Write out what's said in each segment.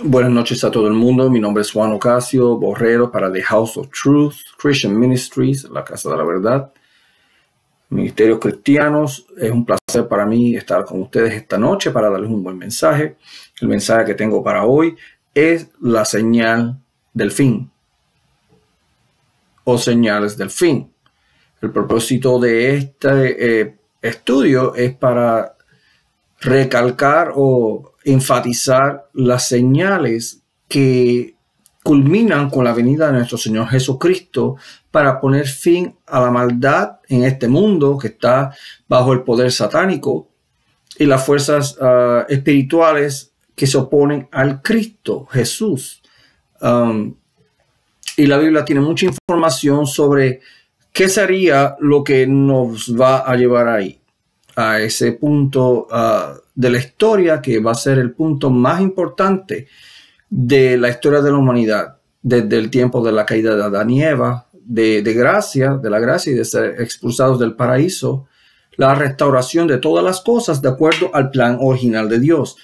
Buenas noches a todo el mundo. Mi nombre es Juan Ocasio Borrero para The House of Truth Christian Ministries, la Casa de la Verdad, Ministerios Cristianos. Es un placer para mí estar con ustedes esta noche para darles un buen mensaje. El mensaje que tengo para hoy es la señal del fin o señales del fin. El propósito de este estudio es para recalcar o enfatizar las señales que culminan con la venida de nuestro Señor Jesucristo para poner fin a la maldad en este mundo que está bajo el poder satánico y las fuerzas espirituales que se oponen al Cristo Jesús. Y la Biblia tiene mucha información sobre qué sería lo que nos va a llevar ahí, a ese punto de la historia que va a ser el punto más importante de la historia de la humanidad, desde el tiempo de la caída de Adán y Eva, de la gracia y de ser expulsados del paraíso, la restauración de todas las cosas de acuerdo al plan original de Dios.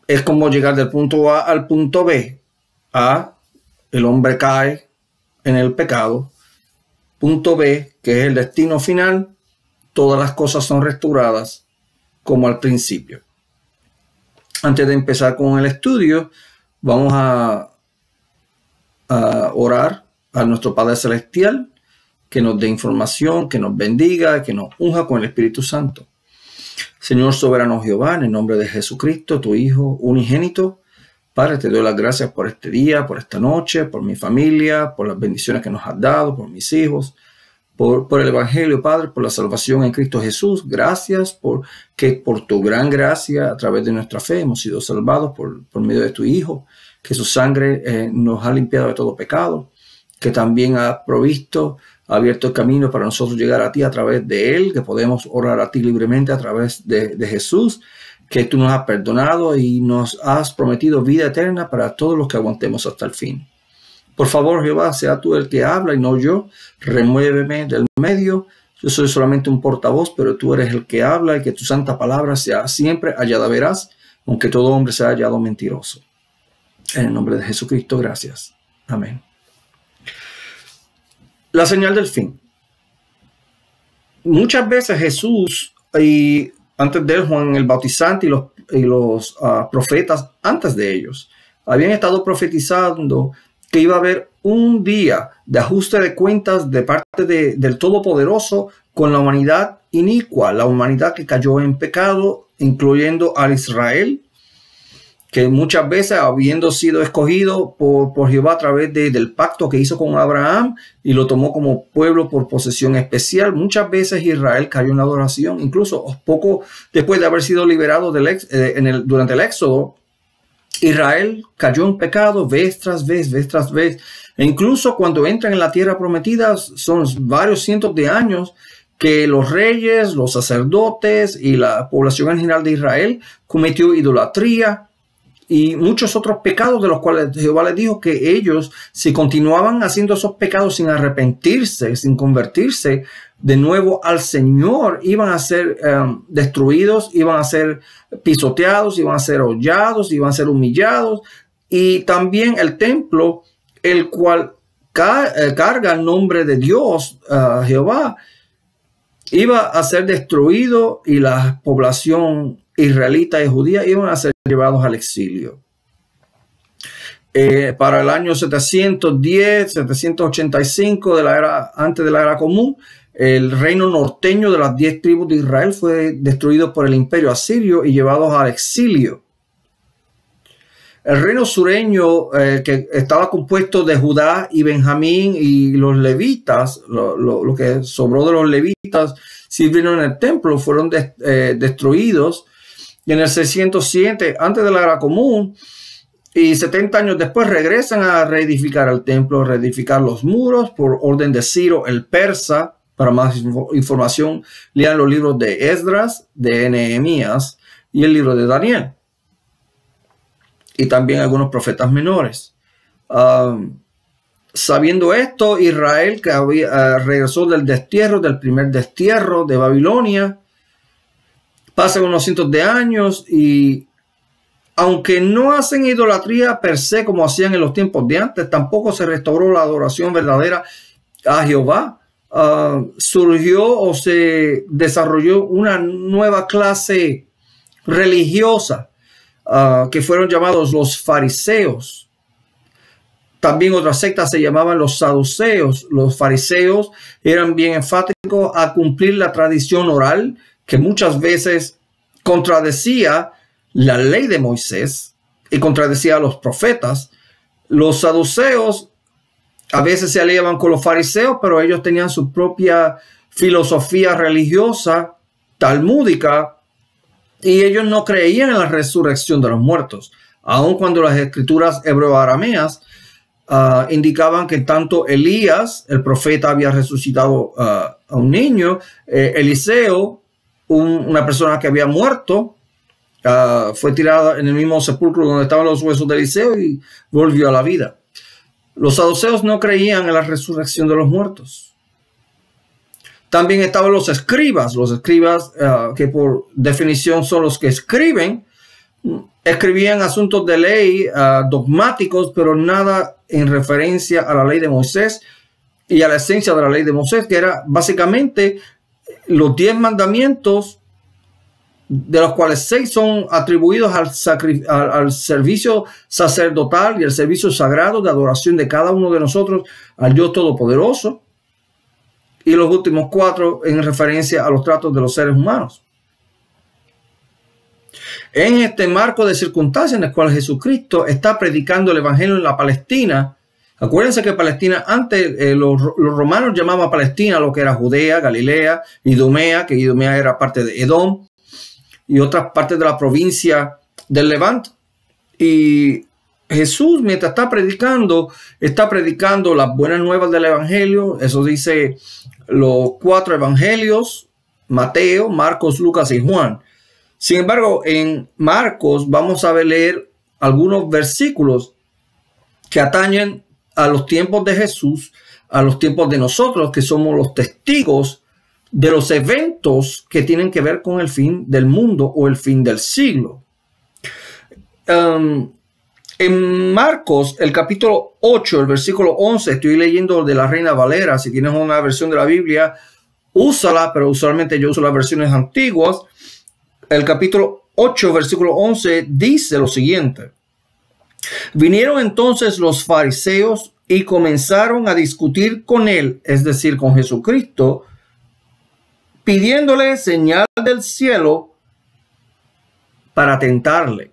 Es como llegar del punto A al punto B. A, el hombre cae en el pecado. Punto B, que es el destino final, todas las cosas son restauradas como al principio. Antes de empezar con el estudio, vamos a orar a nuestro Padre Celestial, que nos dé información, que nos bendiga, que nos unja con el Espíritu Santo. Señor soberano Jehová, en el nombre de Jesucristo, tu Hijo unigénito, Padre, te doy las gracias por este día, por esta noche, por mi familia, por las bendiciones que nos has dado, por mis hijos, por el Evangelio, Padre, por la salvación en Cristo Jesús. Gracias por tu gran gracia, a través de nuestra fe, hemos sido salvados por medio de tu Hijo, que su sangre nos ha limpiado de todo pecado, que también ha abierto el camino para nosotros llegar a ti a través de Él, que podemos orar a ti libremente a través de Jesús, que tú nos has perdonado y nos has prometido vida eterna para todos los que aguantemos hasta el fin. Por favor, Jehová, sea tú el que habla y no yo. Remuéveme del medio. Yo soy solamente un portavoz, pero tú eres el que habla y que tu santa palabra sea siempre hallada veraz, aunque todo hombre sea hallado mentiroso. En el nombre de Jesucristo, gracias. Amén. La señal del fin. Muchas veces Jesús y antes de él Juan el Bautizante y los profetas antes de ellos habían estado profetizando que iba a haber un día de ajuste de cuentas de parte del Todopoderoso con la humanidad inicua, la humanidad que cayó en pecado, incluyendo al Israel, que muchas veces, habiendo sido escogido por Jehová a través del pacto que hizo con Abraham y lo tomó como pueblo por posesión especial, muchas veces Israel cayó en la adoración, incluso poco después de haber sido liberado durante el Éxodo. Israel cayó en pecado vez tras vez, e incluso cuando entran en la tierra prometida son varios cientos de años que los reyes, los sacerdotes y la población en general de Israel cometió idolatría y muchos otros pecados de los cuales Jehová les dijo que ellos, si continuaban haciendo esos pecados sin arrepentirse, sin convertirse de nuevo al Señor, iban a ser destruidos, iban a ser pisoteados, iban a ser hollados, iban a ser humillados. Y también el templo, el cual carga el nombre de Dios, Jehová, iba a ser destruido y la población israelita y judía iban a ser llevados al exilio. Para el año 710, 785 de la era, antes de la era común, el reino norteño de las 10 tribus de Israel fue destruido por el imperio asirio y llevados al exilio. El reino sureño, que estaba compuesto de Judá y Benjamín y los levitas, lo que sobró de los levitas sirvieron en el templo, fueron destruidos. Y en el 607, antes de la era común, y 70 años después regresan a reedificar el templo, reedificar los muros por orden de Ciro el persa. Para más información, lean los libros de Esdras, de Nehemías y el libro de Daniel. Y también algunos profetas menores. Sabiendo esto, Israel, que regresó del primer destierro de Babilonia, pasan unos cientos de años y aunque no hacen idolatría per se como hacían en los tiempos de antes, tampoco se restauró la adoración verdadera a Jehová. Surgió o se desarrolló una nueva clase religiosa que fueron llamados los fariseos. También otras sectas se llamaban los saduceos. Los fariseos eran bien enfáticos a cumplir la tradición oral que muchas veces contradecía la ley de Moisés y contradecía a los profetas. Los saduceos a veces se aliaban con los fariseos, pero ellos tenían su propia filosofía religiosa, talmúdica, y ellos no creían en la resurrección de los muertos, aun cuando las escrituras hebreo-arameas indicaban que tanto Elías, el profeta, había resucitado a un niño, Eliseo, una persona que había muerto, fue tirada en el mismo sepulcro donde estaban los huesos de Eliseo y volvió a la vida. Los saduceos no creían en la resurrección de los muertos. También estaban los escribas que por definición son los que escribían asuntos de ley dogmáticos, pero nada en referencia a la ley de Moisés y a la esencia de la ley de Moisés, que era básicamente los 10 mandamientos, de los cuales 6 son atribuidos al servicio sacerdotal y al servicio sagrado de adoración de cada uno de nosotros al Dios Todopoderoso, y los últimos 4 en referencia a los tratos de los seres humanos. En este marco de circunstancias en el cual Jesucristo está predicando el evangelio en la Palestina, acuérdense que Palestina antes, los romanos llamaban Palestina lo que era Judea, Galilea, Idumea, que Idumea era parte de Edom, y otras partes de la provincia del Levante. Y Jesús, mientras está predicando las buenas nuevas del evangelio. Eso dice los 4 evangelios: Mateo, Marcos, Lucas y Juan. Sin embargo, en Marcos vamos a leer algunos versículos que atañen a los tiempos de Jesús, a los tiempos de nosotros, que somos los testigos de los eventos que tienen que ver con el fin del mundo o el fin del siglo. En Marcos, el capítulo 8, el versículo 11, estoy leyendo de la Reina Valera. Si tienes una versión de la Biblia, úsala, pero usualmente yo uso las versiones antiguas. El capítulo 8, versículo 11, dice lo siguiente: vinieron entonces los fariseos y comenzaron a discutir con él, es decir, con Jesucristo, pidiéndole señal del cielo para tentarle.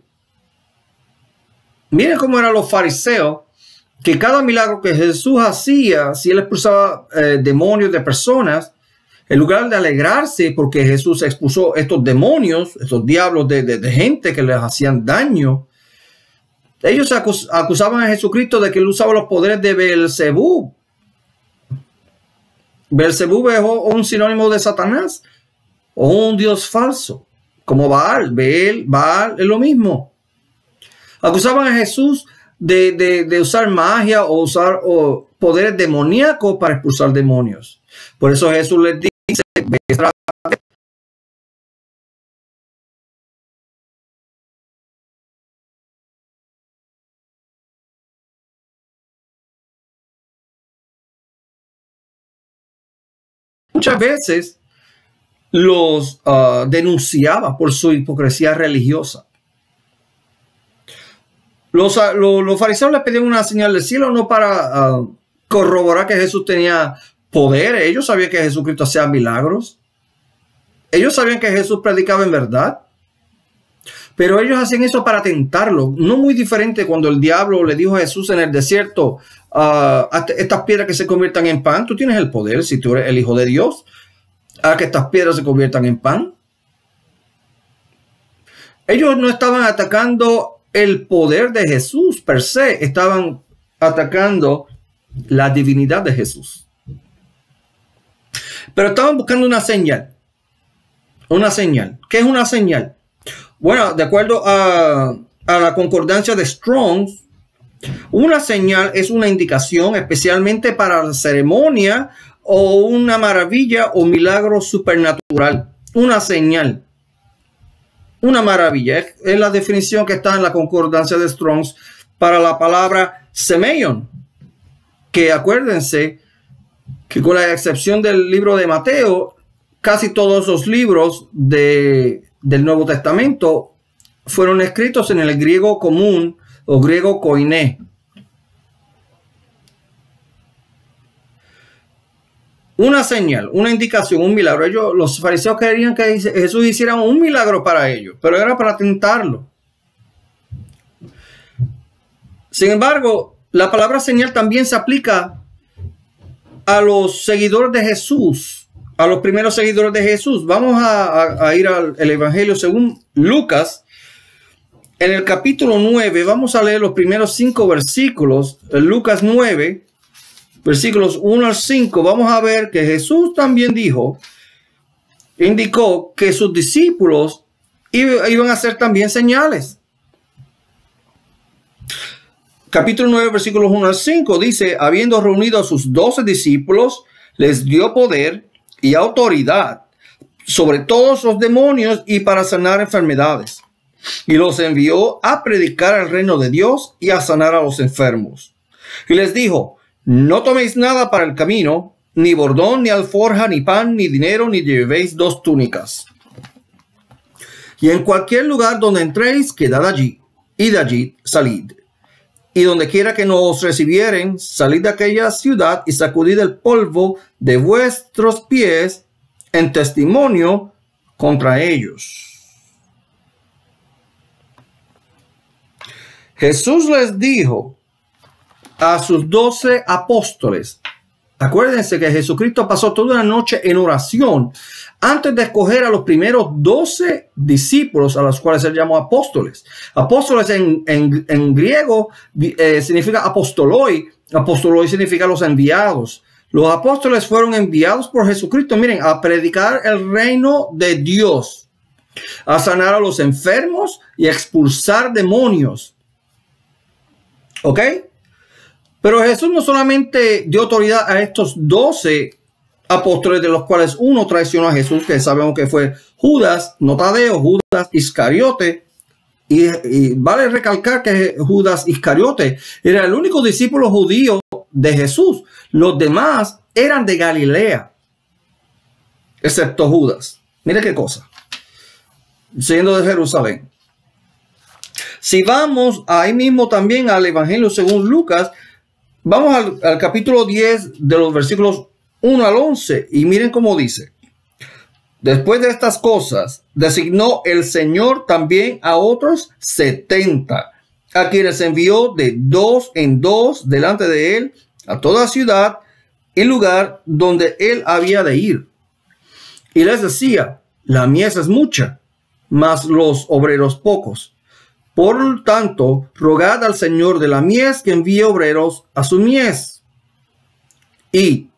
Miren cómo eran los fariseos, que cada milagro que Jesús hacía, si él expulsaba demonios de personas, en lugar de alegrarse porque Jesús expulsó estos demonios, estos diablos de gente que les hacían daño, ellos acusaban a Jesucristo de que él usaba los poderes de Beelzebub. Beelzebub es un sinónimo de Satanás o un dios falso, como Baal. Baal es lo mismo. Acusaban a Jesús de usar magia o usar poderes demoníacos para expulsar demonios. Por eso Jesús les dice: muchas veces los denunciaba por su hipocresía religiosa. Los fariseos le pedían una señal del cielo no para corroborar que Jesús tenía poder. Ellos sabían que Jesucristo hacía milagros. Ellos sabían que Jesús predicaba en verdad. Pero ellos hacían eso para tentarlo. No muy diferente cuando el diablo le dijo a Jesús en el desierto: estas piedras que se conviertan en pan. Tú tienes el poder, si tú eres el Hijo de Dios, a que estas piedras se conviertan en pan. Ellos no estaban atacando el poder de Jesús per se, estaban atacando la divinidad de Jesús. Pero estaban buscando una señal. Una señal. ¿Qué es una señal? Bueno, de acuerdo a la concordancia de Strong, una señal es una indicación especialmente para la ceremonia o una maravilla o milagro supernatural. Una señal. una maravilla. Es la definición que está en la concordancia de Strong's para la palabra semeion, que acuérdense que con la excepción del libro de Mateo, casi todos los libros del Nuevo Testamento fueron escritos en el griego común o griego koiné. Una señal, una indicación, un milagro. Los fariseos querían que Jesús hiciera un milagro para ellos, pero era para tentarlo. Sin embargo, la palabra señal también se aplica a los seguidores de Jesús, a los primeros seguidores de Jesús. Vamos a ir al Evangelio según Lucas. En el capítulo 9, vamos a leer los primeros 5 versículos. Lucas 9. Versículos 1 al 5, vamos a ver que Jesús también indicó que sus discípulos iban a hacer también señales. Capítulo 9, versículos 1 al 5 dice, habiendo reunido a sus 12 discípulos, les dio poder y autoridad sobre todos los demonios y para sanar enfermedades. Y los envió a predicar el reino de Dios y a sanar a los enfermos. Y les dijo, no toméis nada para el camino, ni bordón, ni alforja, ni pan, ni dinero, ni llevéis 2 túnicas. Y en cualquier lugar donde entréis, quedad allí, y de allí salid. Y donde quiera que no os recibieren, salid de aquella ciudad y sacudid el polvo de vuestros pies en testimonio contra ellos. Jesús les dijo a sus 12 apóstoles. Acuérdense que Jesucristo pasó toda una noche en oración antes de escoger a los primeros 12 discípulos, a los cuales él llamó apóstoles. Apóstoles en griego significa apostoloi. Apostoloi significa los enviados. Los apóstoles fueron enviados por Jesucristo, miren, a predicar el reino de Dios, a sanar a los enfermos y a expulsar demonios. ¿Ok? Pero Jesús no solamente dio autoridad a estos 12 apóstoles, de los cuales uno traicionó a Jesús, que sabemos que fue Judas, no Tadeo, Judas Iscariote. Y vale recalcar que Judas Iscariote era el único discípulo judío de Jesús. Los demás eran de Galilea, excepto Judas. Mire qué cosa. Siendo de Jerusalén. Si vamos ahí mismo también al Evangelio según Lucas, vamos al capítulo 10 de los versículos 1 al 11 y miren cómo dice. Después de estas cosas, designó el Señor también a otros 70, a quienes envió de 2 en 2 delante de él a toda ciudad y lugar donde él había de ir. Y les decía, la mies es mucha, mas los obreros pocos. Por tanto, rogad al Señor de la mies que envíe obreros a su mies. Y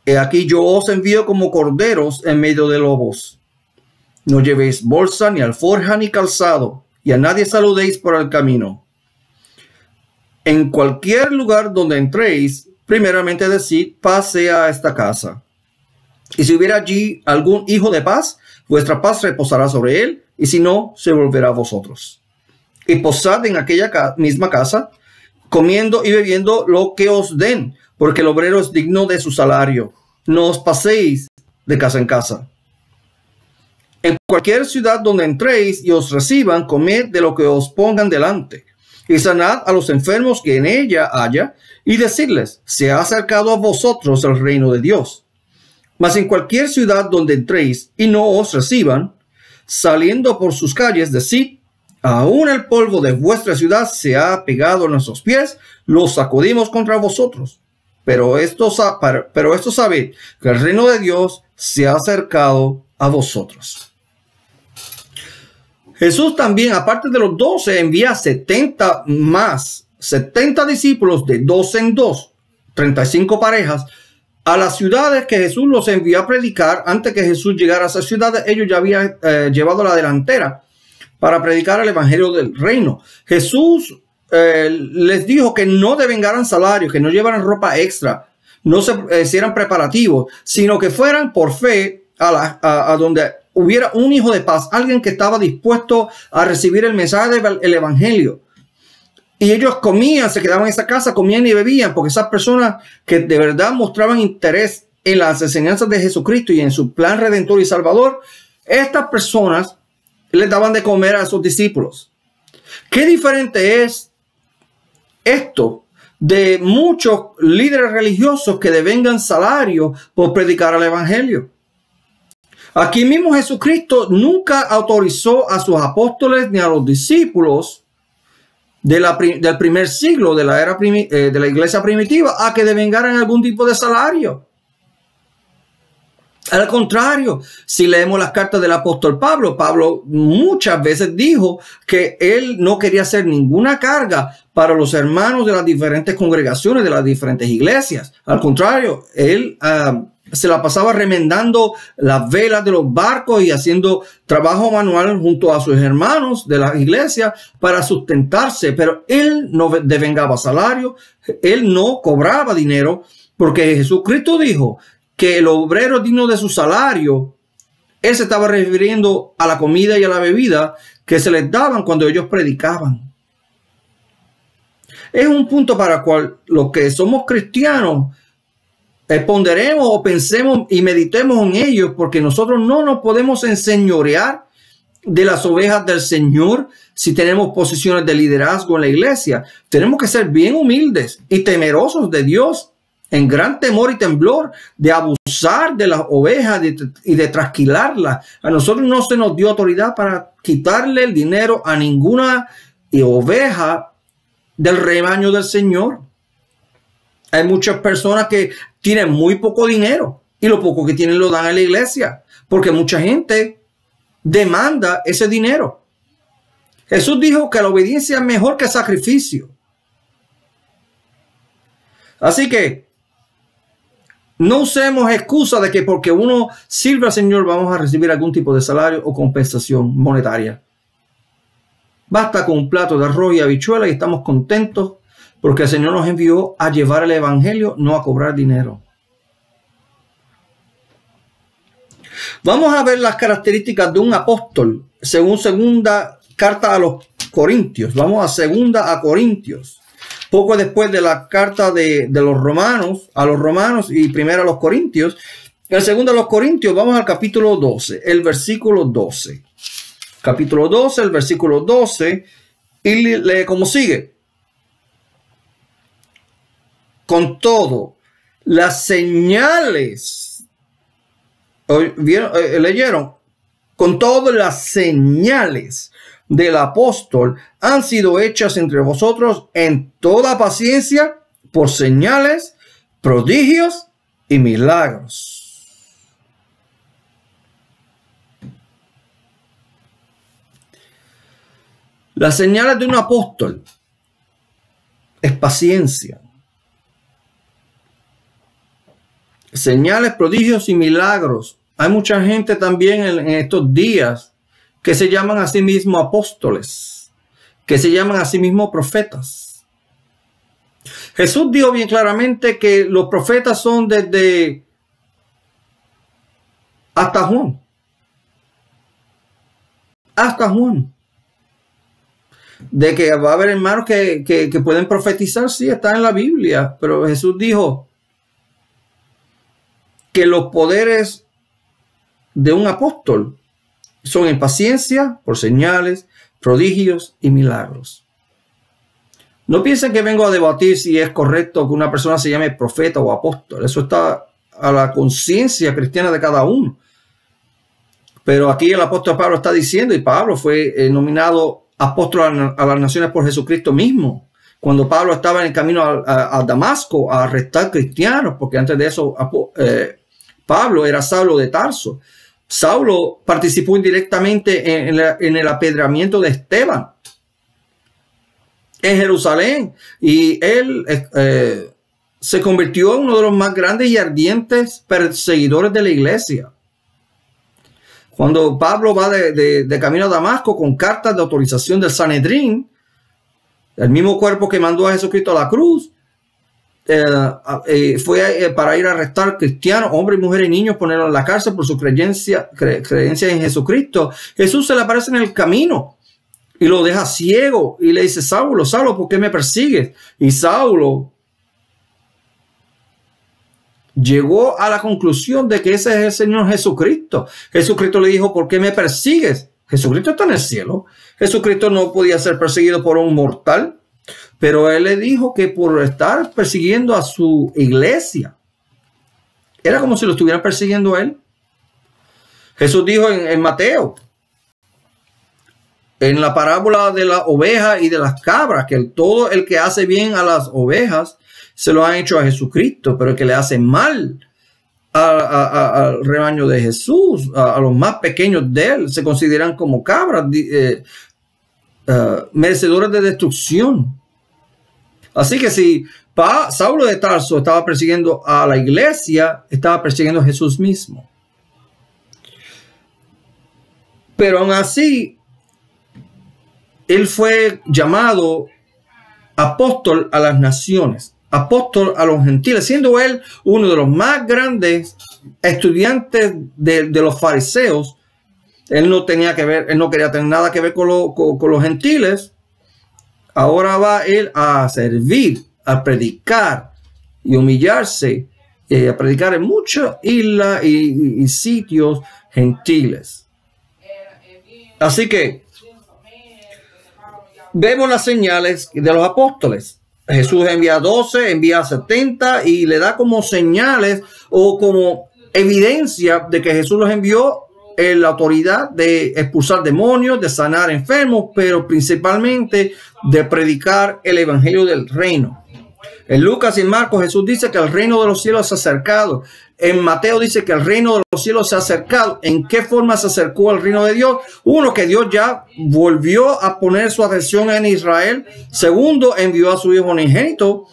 he aquí yo os envío como corderos en medio de lobos. No llevéis bolsa, ni alforja, ni calzado, y a nadie saludéis por el camino. En cualquier lugar donde entréis, primeramente decid, paz sea a esta casa. Y si hubiera allí algún hijo de paz, vuestra paz reposará sobre él, y si no, se volverá a vosotros. Y posad en aquella misma casa, comiendo y bebiendo lo que os den, porque el obrero es digno de su salario. No os paséis de casa en casa. En cualquier ciudad donde entréis y os reciban, comed de lo que os pongan delante, y sanad a los enfermos que en ella haya, y decidles, se ha acercado a vosotros el reino de Dios. Mas en cualquier ciudad donde entréis y no os reciban, saliendo por sus calles, decid, aún el polvo de vuestra ciudad se ha pegado a nuestros pies, los sacudimos contra vosotros. Pero esto sabed que el reino de Dios se ha acercado a vosotros. Jesús también, aparte de los 12, envía 70 discípulos de 2 en 2, 35 parejas, a las ciudades que Jesús los envió a predicar. Antes que Jesús llegara a esas ciudades, ellos ya habían llevado la delantera para predicar el evangelio del reino. Jesús les dijo que no devengaran salario, que no llevaran ropa extra, no se hicieran preparativos, sino que fueran por fe a donde hubiera un hijo de paz, alguien que estaba dispuesto a recibir el mensaje del evangelio. Y ellos comían, se quedaban en esa casa, comían y bebían, porque esas personas que de verdad mostraban interés en las enseñanzas de Jesucristo y en su plan redentor y salvador, estas personas les daban de comer a sus discípulos. Qué diferente es esto de muchos líderes religiosos que devengan salario por predicar el evangelio. Aquí mismo Jesucristo nunca autorizó a sus apóstoles ni a los discípulos del primer siglo de la era de la iglesia primitiva a que devengaran algún tipo de salario. Al contrario, si leemos las cartas del apóstol Pablo, Pablo muchas veces dijo que él no quería hacer ninguna carga para los hermanos de las diferentes congregaciones, de las diferentes iglesias. Al contrario, él se la pasaba remendando las velas de los barcos y haciendo trabajo manual junto a sus hermanos de la iglesia para sustentarse. Pero él no devengaba salario, él no cobraba dinero, porque Jesucristo dijo que el obrero digno de su salario, él se estaba refiriendo a la comida y a la bebida que se les daban cuando ellos predicaban. Es un punto para el cual los que somos cristianos ponderemos o pensemos y meditemos en ellos, porque nosotros no nos podemos enseñorear de las ovejas del Señor si tenemos posiciones de liderazgo en la iglesia. Tenemos que ser bien humildes y temerosos de Dios, en gran temor y temblor, de abusar de las ovejas y de trasquilarlas. A nosotros no se nos dio autoridad para quitarle el dinero a ninguna oveja del rebaño del Señor. Hay muchas personas que tienen muy poco dinero y lo poco que tienen lo dan a la iglesia, porque mucha gente demanda ese dinero. Jesús dijo que la obediencia es mejor que el sacrificio. Así que no usemos excusa de que porque uno sirve al Señor vamos a recibir algún tipo de salario o compensación monetaria. Basta con un plato de arroz y habichuela y estamos contentos porque el Señor nos envió a llevar el evangelio, no a cobrar dinero. Vamos a ver las características de un apóstol según segunda carta a los Corintios. Vamos a segunda a Corintios. Poco después de la carta de los romanos, a los romanos y primero a los corintios. El segundo a los corintios, vamos al capítulo 12, el versículo 12. Capítulo 12, el versículo 12, y lee como sigue. Con todo, las señales, ¿leyeron? Con todas las señales del apóstol han sido hechas entre vosotros en toda paciencia por señales, prodigios y milagros. Las señales de un apóstol es paciencia. Señales, prodigios y milagros. Hay mucha gente también en estos días que se llaman a sí mismos apóstoles, que se llaman a sí mismos profetas. Jesús dijo bien claramente que los profetas son desde hasta Juan. Hasta Juan. De que va a haber hermanos que pueden profetizar, sí, está en la Biblia, pero Jesús dijo que los poderes de un apóstol son en paciencia por señales, prodigios y milagros. No piensen que vengo a debatir si es correcto que una persona se llame profeta o apóstol. Eso está a la conciencia cristiana de cada uno. Pero aquí el apóstol Pablo está diciendo, y Pablo fue nominado apóstol a las naciones por Jesucristo mismo. Cuando Pablo estaba en el camino a Damasco a arrestar cristianos, porque antes de eso Pablo era Saulo de Tarso. Saulo participó indirectamente en el apedreamiento de Esteban en Jerusalén, y él se convirtió en uno de los más grandes y ardientes perseguidores de la iglesia. Cuando Pablo va de camino a Damasco con cartas de autorización del Sanedrín, el mismo cuerpo que mandó a Jesucristo a la cruz, fue para ir a arrestar cristianos, hombres, mujeres y niños, ponerlos en la cárcel por su creencia en Jesucristo. Jesús se le aparece en el camino y lo deja ciego y le dice: Saulo, Saulo, ¿por qué me persigues? Y Saulo llegó a la conclusión de que ese es el Señor Jesucristo. Jesucristo le dijo: ¿por qué me persigues? Jesucristo está en el cielo. Jesucristo no podía ser perseguido por un mortal, pero él le dijo que por estar persiguiendo a su iglesia, era como si lo estuvieran persiguiendo a él. Jesús dijo en Mateo, en la parábola de la oveja y de las cabras, que todo el que hace bien a las ovejas se lo han hecho a Jesucristo, pero el que le hace mal al rebaño de Jesús, a los más pequeños de él, se consideran como cabras, merecedores de destrucción. Así que si Saulo de Tarso estaba persiguiendo a la iglesia, estaba persiguiendo a Jesús mismo. Pero aún así, él fue llamado apóstol a las naciones, apóstol a los gentiles, siendo él uno de los más grandes estudiantes de los fariseos. Él no tenía que ver, él no quería tener nada que ver con los gentiles. Ahora va él a servir, a predicar y humillarse, a predicar en muchas islas y sitios gentiles. Así que vemos las señales de los apóstoles. Jesús envía 12, envía 70 y le da como señales o como evidencia de que Jesús los envió la autoridad de expulsar demonios, de sanar enfermos, pero principalmente de predicar el evangelio del reino. En Lucas y en Marcos Jesús dice que el reino de los cielos se ha acercado. En Mateo dice que el reino de los cielos se ha acercado. ¿En qué forma se acercó al reino de Dios? Uno, que Dios ya volvió a poner su atención en Israel. Segundo, envió a su Hijo unigénito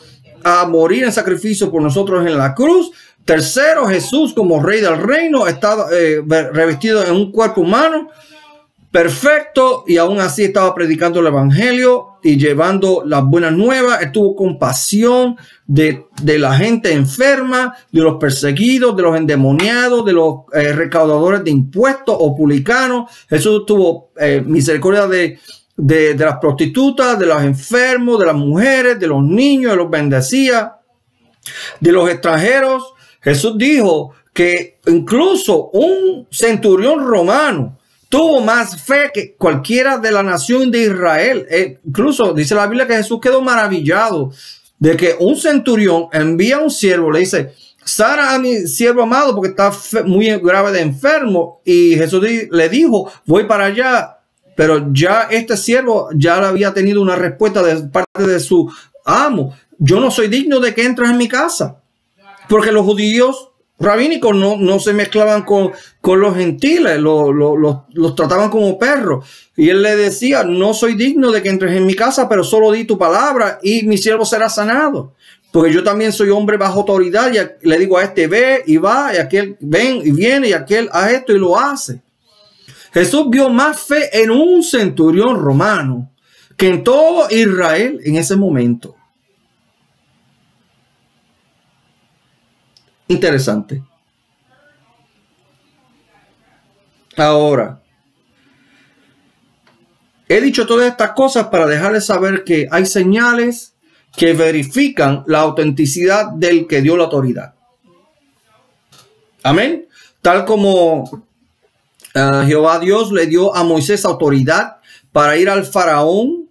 a morir en sacrificio por nosotros en la cruz. Tercero, Jesús como rey del reino estaba revestido en un cuerpo humano perfecto y aún así estaba predicando el evangelio y llevando las buenas nuevas. Él tuvo compasión de la gente enferma, de los perseguidos, de los endemoniados, de los recaudadores de impuestos o publicanos. Jesús tuvo misericordia de las prostitutas, de los enfermos, de las mujeres, de los niños, los bendecía, de los extranjeros. Jesús dijo que incluso un centurión romano tuvo más fe que cualquiera de la nación de Israel. Incluso dice la Biblia que Jesús quedó maravillado de que un centurión envía a un siervo, le dice: sana a mi siervo amado porque está muy grave de enfermo. Y Jesús le dijo: voy para allá. Pero ya este siervo ya había tenido una respuesta de parte de su amo: yo no soy digno de que entres en mi casa. Porque los judíos rabínicos no se mezclaban con los gentiles, los trataban como perros. Y él le decía: no soy digno de que entres en mi casa, pero solo di tu palabra y mi siervo será sanado. Porque yo también soy hombre bajo autoridad y le digo a este: ve y va, y aquel ven y viene, y aquel haz esto y lo hace. Jesús vio más fe en un centurión romano que en todo Israel en ese momento. Interesante. Ahora, he dicho todas estas cosas para dejarles saber que hay señales que verifican la autenticidad del que dio la autoridad. Amén. Tal como Jehová Dios le dio a Moisés autoridad para ir al faraón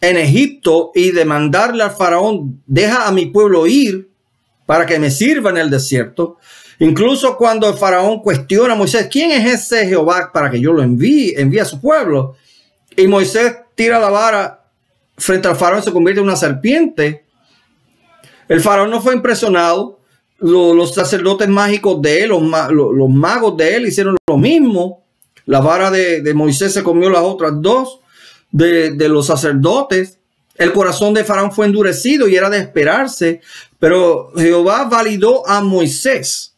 en Egipto y demandarle al faraón: deja a mi pueblo ir para que me sirva en el desierto. Incluso cuando el faraón cuestiona a Moisés: ¿quién es ese Jehová para que yo lo envíe a su pueblo? Y Moisés tira la vara frente al faraón y se convierte en una serpiente. El faraón no fue impresionado. Los sacerdotes mágicos de él, los magos de él hicieron lo mismo. La vara de Moisés se comió las otras dos de los sacerdotes. El corazón de faraón fue endurecido y era de esperarse. Pero Jehová validó a Moisés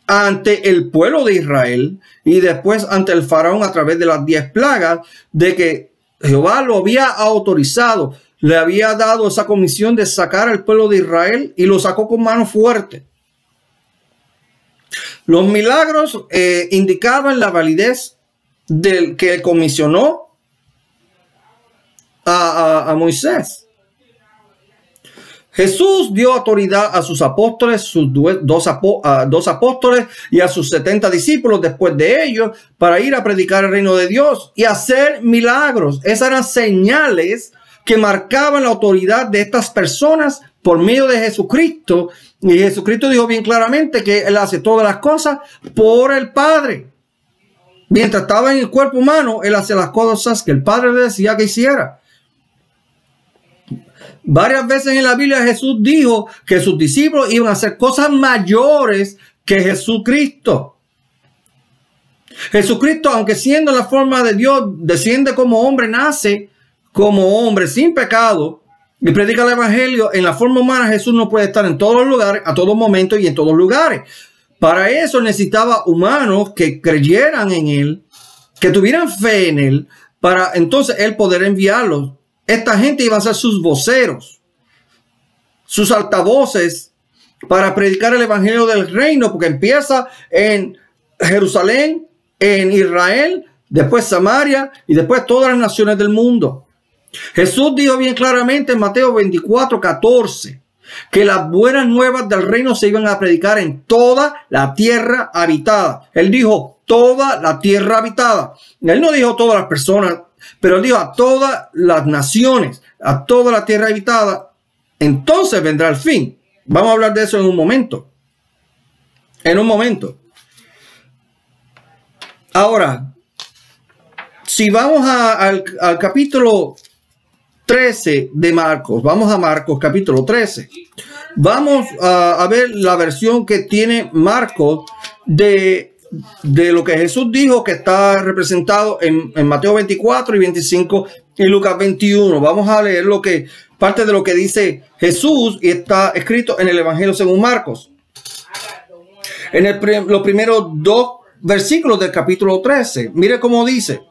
ante el pueblo de Israel y después ante el faraón a través de las 10 plagas de que Jehová lo había autorizado. le había dado esa comisión de sacar al pueblo de Israel y lo sacó con mano fuerte. Los milagros indicaban la validez del que comisionó a Moisés. Jesús dio autoridad a sus apóstoles, sus dos apóstoles y a sus 70 discípulos después de ellos para ir a predicar el reino de Dios y hacer milagros. Esas eran señales que marcaban la autoridad de estas personas por medio de Jesucristo. Y Jesucristo dijo bien claramente que Él hace todas las cosas por el Padre. Mientras estaba en el cuerpo humano, Él hace las cosas que el Padre le decía que hiciera. Varias veces en la Biblia Jesús dijo que sus discípulos iban a hacer cosas mayores que Jesucristo. Jesucristo, aunque siendo la forma de Dios, desciende como hombre, nace como hombre sin pecado y predica el evangelio. En la forma humana Jesús no puede estar en todos los lugares, a todo momento y en todos lugares. Para eso necesitaba humanos que creyeran en Él, que tuvieran fe en Él, para entonces Él poder enviarlos. Esta gente iba a ser sus voceros, sus altavoces para predicar el evangelio del reino, porque empieza en Jerusalén, en Israel, después Samaria y después todas las naciones del mundo. Jesús dijo bien claramente en Mateo 24:14 que las buenas nuevas del reino se iban a predicar en toda la tierra habitada. Él dijo toda la tierra habitada. Él no dijo todas las personas, pero Él dijo a todas las naciones, a toda la tierra habitada. Entonces vendrá el fin. Vamos a hablar de eso en un momento. En un momento. Ahora, si vamos al capítulo 13 de Marcos, vamos a Marcos capítulo 13. Vamos a ver la versión que tiene Marcos de lo que Jesús dijo, que está representado en Mateo 24 y 25 y Lucas 21. Vamos a leer parte de lo que dice Jesús y está escrito en el Evangelio según Marcos. En los primeros 2 versículos del capítulo 13. Mire cómo dice.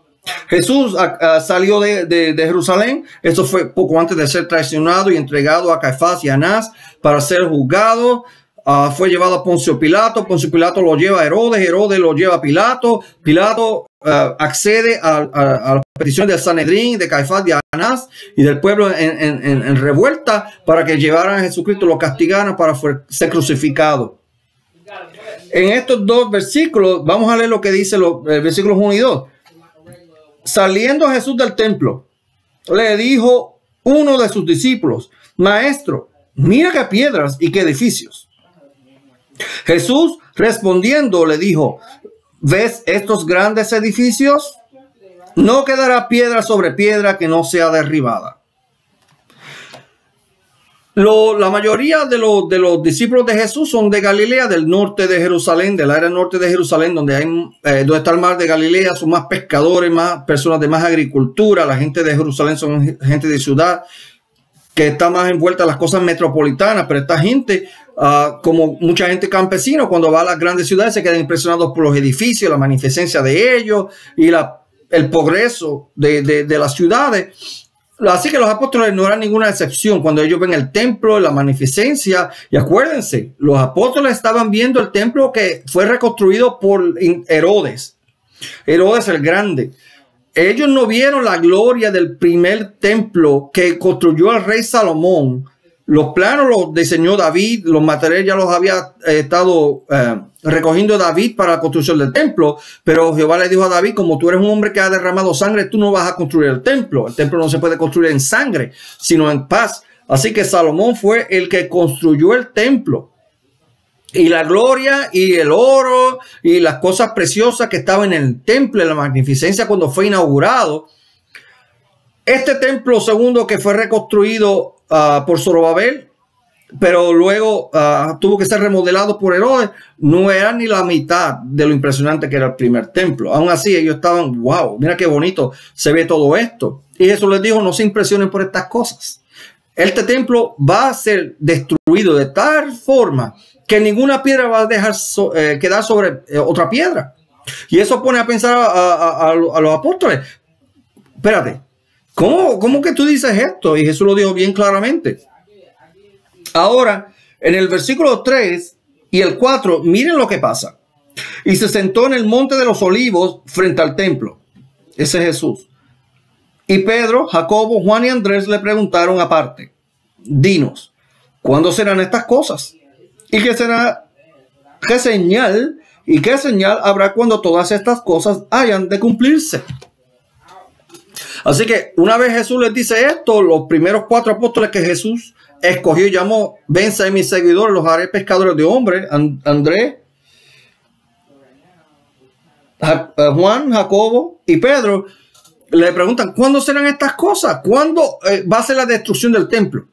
Jesús salió de Jerusalén. Esto fue poco antes de ser traicionado y entregado a Caifás y Anás para ser juzgado. Fue llevado a Poncio Pilato. Poncio Pilato lo lleva a Herodes. Herodes lo lleva a Pilato. Pilato accede a la petición del Sanedrín, de Caifás, de Anás y del pueblo en revuelta para que llevaran a Jesucristo, lo castigaran para ser crucificado. En estos 2 versículos, vamos a leer lo que dice los versículos 1 y 2. Saliendo Jesús del templo, le dijo uno de sus discípulos: Maestro, mira qué piedras y qué edificios. Jesús respondiendo le dijo: ¿Ves estos grandes edificios? No quedará piedra sobre piedra que no sea derribada. La mayoría de los discípulos de Jesús son de Galilea, del norte de Jerusalén, del área norte de Jerusalén, donde está el mar de Galilea. Son más pescadores, más personas de más agricultura. La gente de Jerusalén son gente de ciudad que está más envuelta en las cosas metropolitanas. Pero esta gente, como mucha gente campesina, cuando va a las grandes ciudades se quedan impresionados por los edificios, la magnificencia de ellos y el progreso de las ciudades. Así que los apóstoles no eran ninguna excepción cuando ellos ven el templo, la magnificencia. Y acuérdense, los apóstoles estaban viendo el templo que fue reconstruido por Herodes. Herodes el Grande. Ellos no vieron la gloria del primer templo que construyó el rey Salomón. Los planos los diseñó David, los materiales ya los había estado recogiendo David para la construcción del templo, pero Jehová le dijo a David: como tú eres un hombre que ha derramado sangre, tú no vas a construir el templo. El templo no se puede construir en sangre, sino en paz. Así que Salomón fue el que construyó el templo. Y la gloria y el oro y las cosas preciosas que estaban en el templo, en la magnificencia cuando fue inaugurado. Este templo segundo que fue reconstruido por Zorobabel, pero luego tuvo que ser remodelado por Herodes, no era ni la mitad de lo impresionante que era el primer templo. Aún así ellos estaban: wow, mira qué bonito se ve todo esto. Y Jesús les dijo: no se impresionen por estas cosas. Este templo va a ser destruido de tal forma que ninguna piedra va a dejar quedar sobre otra piedra. Y eso pone a pensar a los apóstoles: espérate, ¿Cómo que tú dices esto? Y Jesús lo dijo bien claramente. Ahora, en el versículo 3 y el 4, miren lo que pasa. Y se sentó en el monte de los olivos frente al templo. Ese es Jesús. Y Pedro, Jacobo, Juan y Andrés le preguntaron aparte: dinos, ¿cuándo serán estas cosas? ¿Y qué será? ¿Qué señal? ¿Y qué señal habrá cuando todas estas cosas hayan de cumplirse? Así que una vez Jesús les dice esto, los primeros 4 apóstoles que Jesús escogió y llamó: ven, sé mis seguidores, los haré pescadores de hombres. Andrés, Juan, Jacobo y Pedro le preguntan: ¿cuándo serán estas cosas? ¿Cuándo va a ser la destrucción del templo?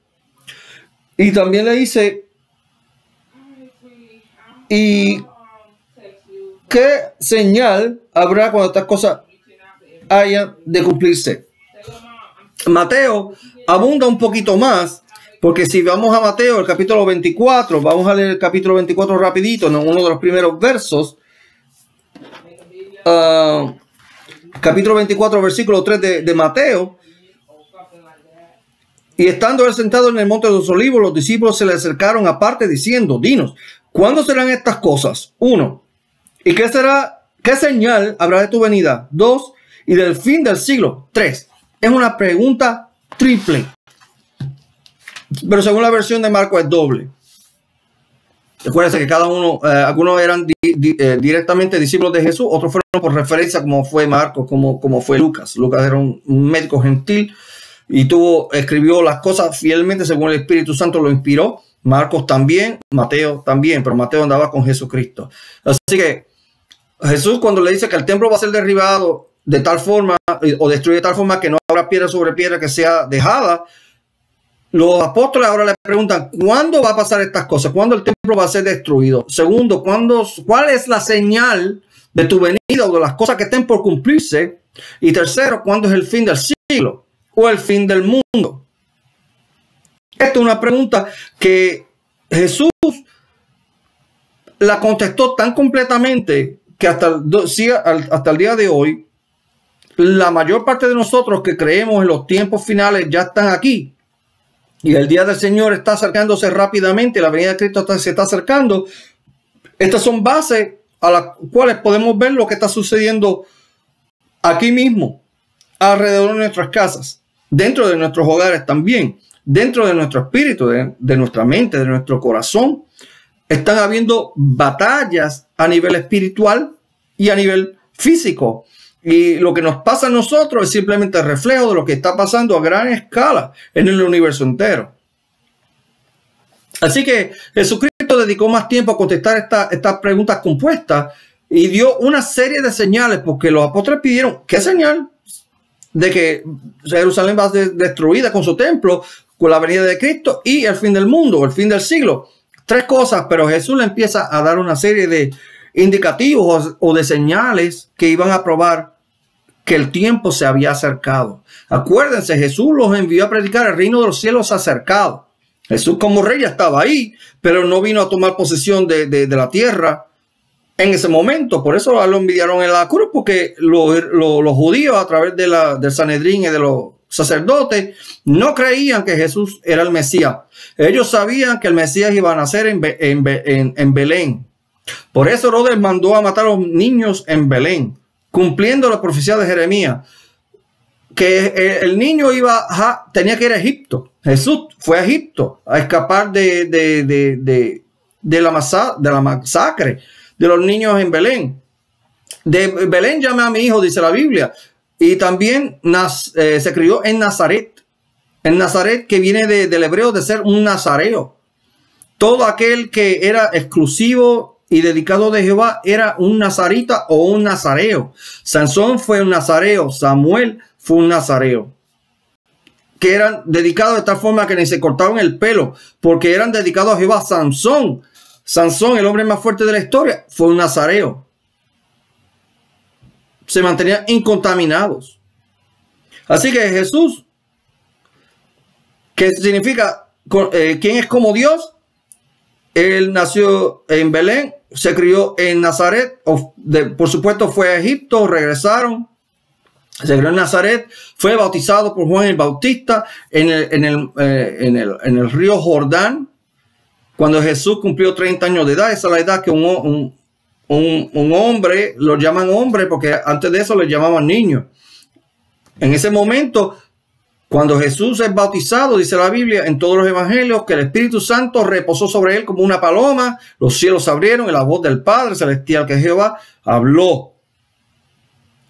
Y también le dice: ¿y qué señal habrá cuando estas cosas hayan de cumplirse? Mateo abunda un poquito más, porque si vamos a Mateo, el capítulo 24, vamos a leer el capítulo 24 rapidito, en uno de los primeros versos. Capítulo 24, versículo 3 de Mateo. Y estando él sentado en el monte de los olivos, los discípulos se le acercaron aparte diciendo: dinos, ¿cuándo serán estas cosas? 1. ¿Y qué será? ¿Qué señal habrá de tu venida? 2. Y del fin del siglo. 3. Es una pregunta triple, pero según la versión de Marcos es doble. Recuérdense que cada uno, algunos eran directamente discípulos de Jesús, otros fueron por referencia, como fue Marcos, como fue Lucas. Lucas era un médico gentil y escribió las cosas fielmente según el Espíritu Santo lo inspiró. Marcos también, Mateo también, pero Mateo andaba con Jesucristo. Así que Jesús, cuando le dice que el templo va a ser derribado de tal forma o destruido de tal forma que no habrá piedra sobre piedra que sea dejada, los apóstoles ahora le preguntan: ¿cuándo va a pasar estas cosas? ¿Cuándo el templo va a ser destruido? Segundo, ¿cuál es la señal de tu venida o de las cosas que estén por cumplirse? Y tercero, ¿cuándo es el fin del siglo o el fin del mundo? Esta es una pregunta que Jesús la contestó tan completamente que hasta el día de hoy, la mayor parte de nosotros que creemos en los tiempos finales ya están aquí. Y el día del Señor está acercándose rápidamente, la venida de Cristo se está acercando. Estas son bases a las cuales podemos ver lo que está sucediendo aquí mismo, alrededor de nuestras casas, dentro de nuestros hogares también, dentro de nuestro espíritu, de nuestra mente, de nuestro corazón. Están habiendo batallas a nivel espiritual y a nivel físico. Y lo que nos pasa a nosotros es simplemente el reflejo de lo que está pasando a gran escala en el universo entero. Así que Jesucristo dedicó más tiempo a contestar estas preguntas compuestas y dio una serie de señales, porque los apóstoles pidieron: ¿qué señal? De que Jerusalén va a ser destruida con su templo, con la venida de Cristo y el fin del mundo, el fin del siglo. 3 cosas, pero Jesús le empieza a dar una serie de indicativos o de señales que iban a probar que el tiempo se había acercado. Acuérdense, Jesús los envió a predicar: el reino de los cielos se ha acercado. Jesús como rey ya estaba ahí, pero no vino a tomar posesión de la tierra en ese momento. Por eso lo enviaron en la cruz, porque los judíos, a través del Sanedrín y de los sacerdotes, no creían que Jesús era el Mesías. Ellos sabían que el Mesías iba a nacer en Belén. Por eso Herodes mandó a matar a los niños en Belén, cumpliendo la profecía de Jeremías, que el niño tenía que ir a Egipto. Jesús fue a Egipto a escapar de la masacre de los niños en Belén. De Belén llamé a mi hijo, dice la Biblia. Y también se crió en Nazaret. En Nazaret, que viene del hebreo de ser un nazareo. Todo aquel que era exclusivo y dedicado de Jehová era un nazarita o un nazareo. Sansón fue un nazareo. Samuel fue un nazareo. Que eran dedicados de tal forma que ni se cortaban el pelo, porque eran dedicados a Jehová. Sansón, el hombre más fuerte de la historia, fue un nazareo. Se mantenían incontaminados. Así que Jesús, que significa ¿quién es como Dios? Él nació en Belén, se crió en Nazaret, por supuesto fue a Egipto, regresaron Se crió en Nazaret, fue bautizado por Juan el Bautista en el río Jordán. Cuando Jesús cumplió 30 años de edad, esa es la edad que un hombre, lo llaman hombre porque antes de eso le llamaban niño. En ese momento, cuando Jesús es bautizado, dice la Biblia en todos los evangelios que el Espíritu Santo reposó sobre él como una paloma, los cielos se abrieron y la voz del Padre celestial, que es Jehová, habló.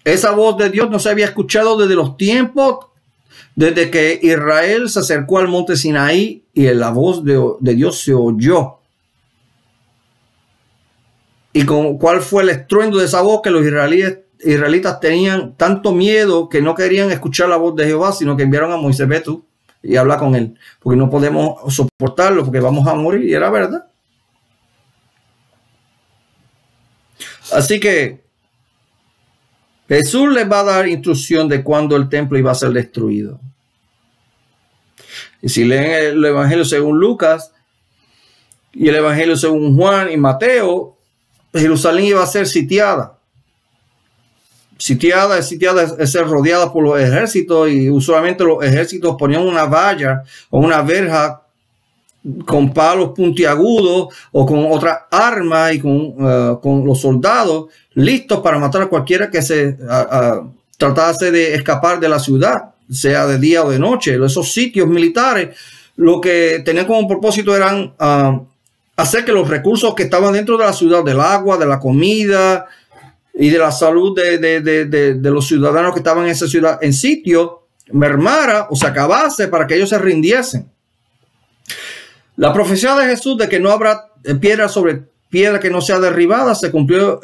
Esa voz de Dios no se había escuchado desde los tiempos, desde que Israel se acercó al monte Sinaí y la voz de Dios se oyó. ¿Y cuál fue el estruendo de esa voz? Que los israelitas tenían tanto miedo que no querían escuchar la voz de Jehová, sino que enviaron a Moisés: ve tú y habla con él, porque no podemos soportarlo, porque vamos a morir. Y era verdad. Así que Jesús les va a dar instrucción de cuándo el templo iba a ser destruido. Y si leen el evangelio según Lucas y el evangelio según Juan y Mateo, Jerusalén iba a ser sitiada. Sitiada es ser rodeada por los ejércitos, y usualmente los ejércitos ponían una valla o una verja con palos puntiagudos o con otra arma y con los soldados listos para matar a cualquiera que se tratase de escapar de la ciudad, sea de día o de noche. Esos sitios militares lo que tenían como propósito eran hacer que los recursos que estaban dentro de la ciudad, del agua, de la comida y de la salud de los ciudadanos que estaban en esa ciudad en sitio, mermara o se acabase para que ellos se rindiesen. La profecía de Jesús de que no habrá piedra sobre piedra que no sea derribada se cumplió,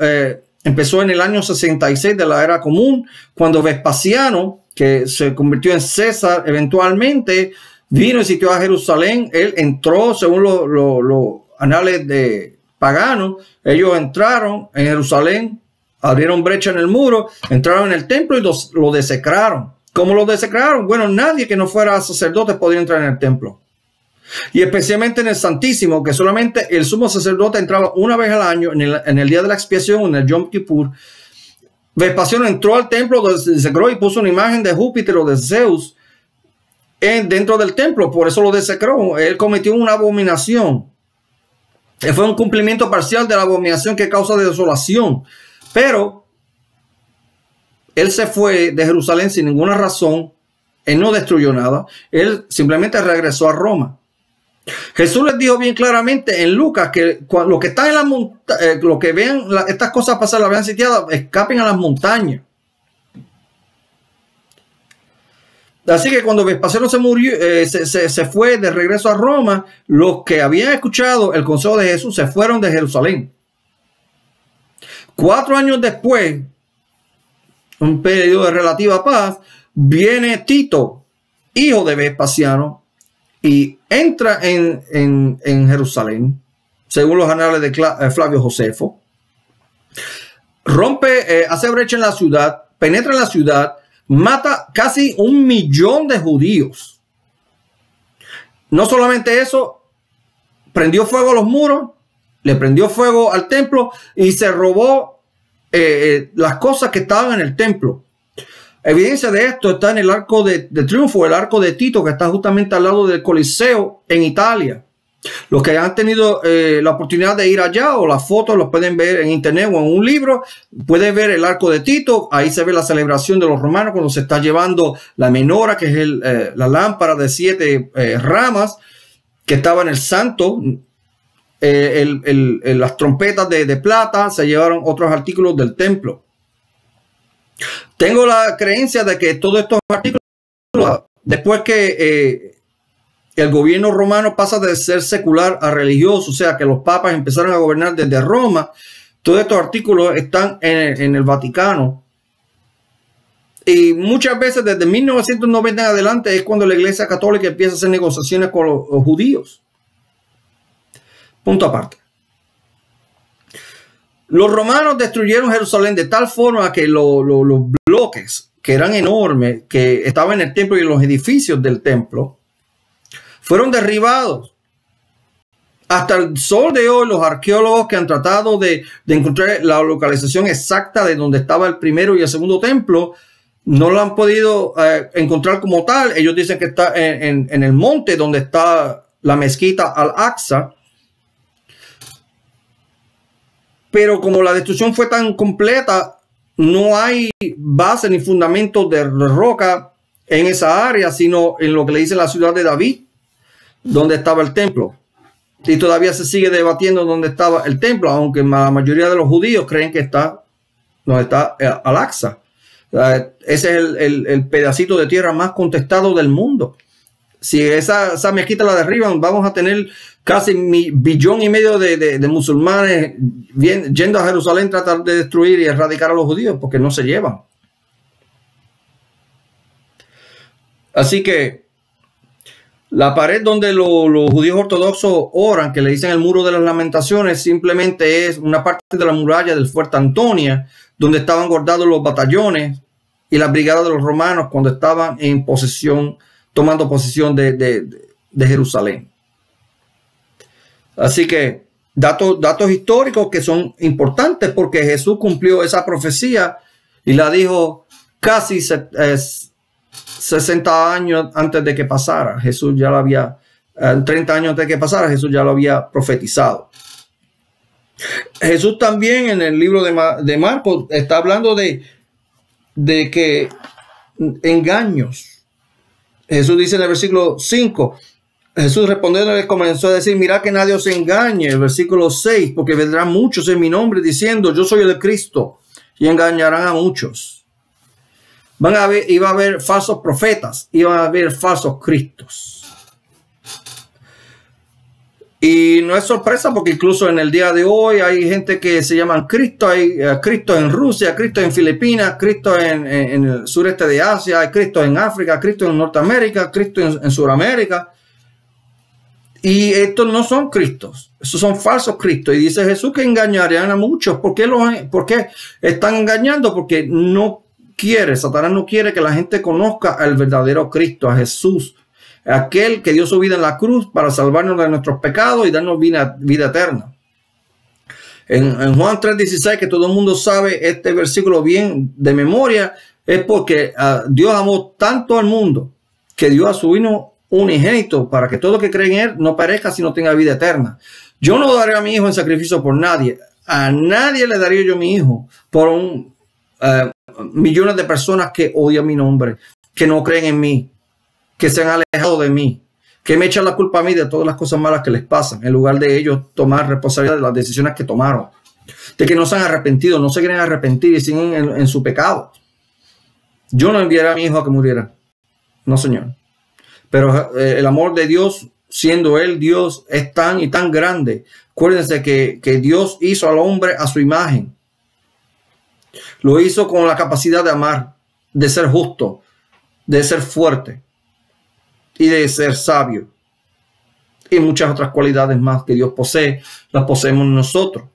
empezó en el año 66 de la era común, cuando Vespasiano, que se convirtió en César eventualmente, vino y sitió a Jerusalén. Él entró, según los anales de paganos, ellos entraron en Jerusalén, abrieron brecha en el muro, entraron en el templo y lo desecraron. ¿Cómo lo desecraron? Bueno, nadie que no fuera sacerdote podía entrar en el templo. Y especialmente en el Santísimo, que solamente el sumo sacerdote entraba una vez al año, en el día de la expiación, en el Yom Kippur. Vespasiano entró al templo, desecró y puso una imagen de Júpiter o de Zeus dentro del templo. Por eso lo desecró. Él cometió una abominación. Fue un cumplimiento parcial de la abominación que causa desolación. Pero él se fue de Jerusalén sin ninguna razón. Él no destruyó nada. Él simplemente regresó a Roma. Jesús les dijo bien claramente en Lucas que los que están en la montaña, los que vean estas cosas pasar, las vean sitiadas, escapen a las montañas. Así que cuando Vespasiano se murió, se fue de regreso a Roma, los que habían escuchado el consejo de Jesús se fueron de Jerusalén. 4 años después, un periodo de relativa paz, viene Tito, hijo de Vespasiano, y entra en Jerusalén, según los anales de Flavio Josefo. Rompe, hace brecha en la ciudad, penetra en la ciudad, mata casi 1 millón de judíos. No solamente eso, prendió fuego a los muros, le prendió fuego al templo y se robó las cosas que estaban en el templo. Evidencia de esto está en el Arco de Triunfo, el Arco de Tito, que está justamente al lado del Coliseo en Italia. Los que han tenido la oportunidad de ir allá, o las fotos los pueden ver en internet o en un libro, pueden ver el Arco de Tito. Ahí se ve la celebración de los romanos cuando se está llevando la menora, que es la lámpara de 7 ramas que estaba en el santo. Las trompetas de plata, se llevaron otros artículos del templo. Tengo la creencia de que todos estos artículos, después que el gobierno romano pasa de ser secular a religioso, o sea que los papas empezaron a gobernar desde Roma, todos estos artículos están en el Vaticano. Y muchas veces desde 1990 en adelante es cuando la Iglesia Católica empieza a hacer negociaciones con los judíos. Punto aparte. Los romanos destruyeron Jerusalén de tal forma que los bloques, que eran enormes, que estaban en el templo y en los edificios del templo, fueron derribados. Hasta el sol de hoy, los arqueólogos que han tratado de encontrar la localización exacta de donde estaba el primero y el segundo templo, No lo han podido encontrar como tal. Ellos dicen que está en el monte donde está la mezquita Al-Aqsa. Pero como la destrucción fue tan completa, no hay base ni fundamento de roca en esa área, sino en lo que le dice la ciudad de David, donde estaba el templo. Y todavía se sigue debatiendo dónde estaba el templo, aunque la mayoría de los judíos creen que está donde está Al-Aqsa. Ese es el pedacito de tierra más contestado del mundo. Si esa mezquita la derriban, vamos a tener casi 1,5 billones de musulmanes yendo a Jerusalén, tratar de destruir y erradicar a los judíos, porque no se llevan. Así que la pared donde los judíos ortodoxos oran, que le dicen el muro de las lamentaciones, simplemente es una parte de la muralla del fuerte Antonia, donde estaban guardados los batallones y las brigadas de los romanos cuando estaban en posesión, tomando posesión de Jerusalén. Así que datos históricos que son importantes, porque Jesús cumplió esa profecía y la dijo casi 60 años antes de que pasara. Jesús ya lo había, 30 años antes de que pasara, Jesús ya lo había profetizado. Jesús también en el libro de Marcos está hablando de que engaños. Jesús dice en el versículo 5, Jesús respondiendo les comenzó a decir, mirad que nadie os engañe. El versículo 6, porque vendrán muchos en mi nombre diciendo, yo soy el Cristo, y engañarán a muchos. Iba a haber falsos profetas, iban a haber falsos cristos. Y no es sorpresa porque incluso en el día de hoy hay gente que se llaman Cristo. Hay Cristo en Rusia, Cristo en Filipinas, Cristo en el sureste de Asia, hay Cristo en África, Cristo en Norteamérica, Cristo en Sudamérica. Y estos no son Cristos, esos son falsos Cristos. Y dice Jesús que engañarían a muchos. ¿Por qué están engañando? Porque Satanás no quiere que la gente conozca al verdadero Cristo, a Jesús. Aquel que dio su vida en la cruz para salvarnos de nuestros pecados y darnos vida eterna. En Juan 3:16, que todo el mundo sabe este versículo bien de memoria, es porque Dios amó tanto al mundo que dio a su Hijo unigénito para que todo el que cree en Él no perezca sino tenga vida eterna. Yo no daré a mi hijo en sacrificio por nadie. A nadie le daría yo mi hijo por millones de personas que odian mi nombre, que no creen en mí, que se han alejado de mí, que me echan la culpa a mí de todas las cosas malas que les pasan, en lugar de ellos tomar responsabilidad de las decisiones que tomaron, de que no se han arrepentido, no se quieren arrepentir y siguen en su pecado. Yo no enviaré a mi hijo a que muriera. No, Señor. Pero el amor de Dios, siendo Él Dios, es tan y tan grande. Acuérdense que Dios hizo al hombre a su imagen. Lo hizo con la capacidad de amar, de ser justo, de ser fuerte y de ser sabio. Y muchas otras cualidades más que Dios posee, las poseemos nosotros.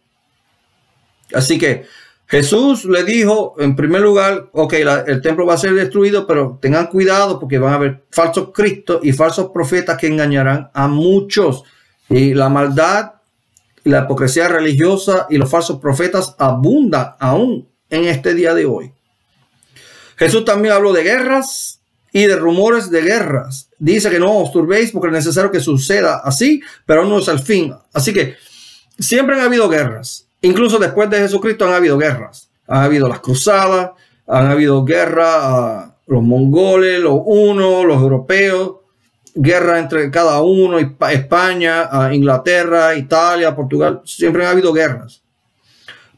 Así que Jesús le dijo, en primer lugar, ok, el templo va a ser destruido, pero tengan cuidado porque van a haber falsos cristos y falsos profetas que engañarán a muchos. Y la maldad y la hipocresía religiosa y los falsos profetas abundan aún en este día de hoy. Jesús también habló de guerras y de rumores de guerras. Dice que no os turbéis porque es necesario que suceda así, pero no es el fin. Así que siempre han habido guerras. Incluso después de Jesucristo han habido guerras. Han habido las cruzadas, han habido guerras, los mongoles, los hunos, los europeos, guerra entre cada uno, España, Inglaterra, Italia, Portugal. Siempre han habido guerras.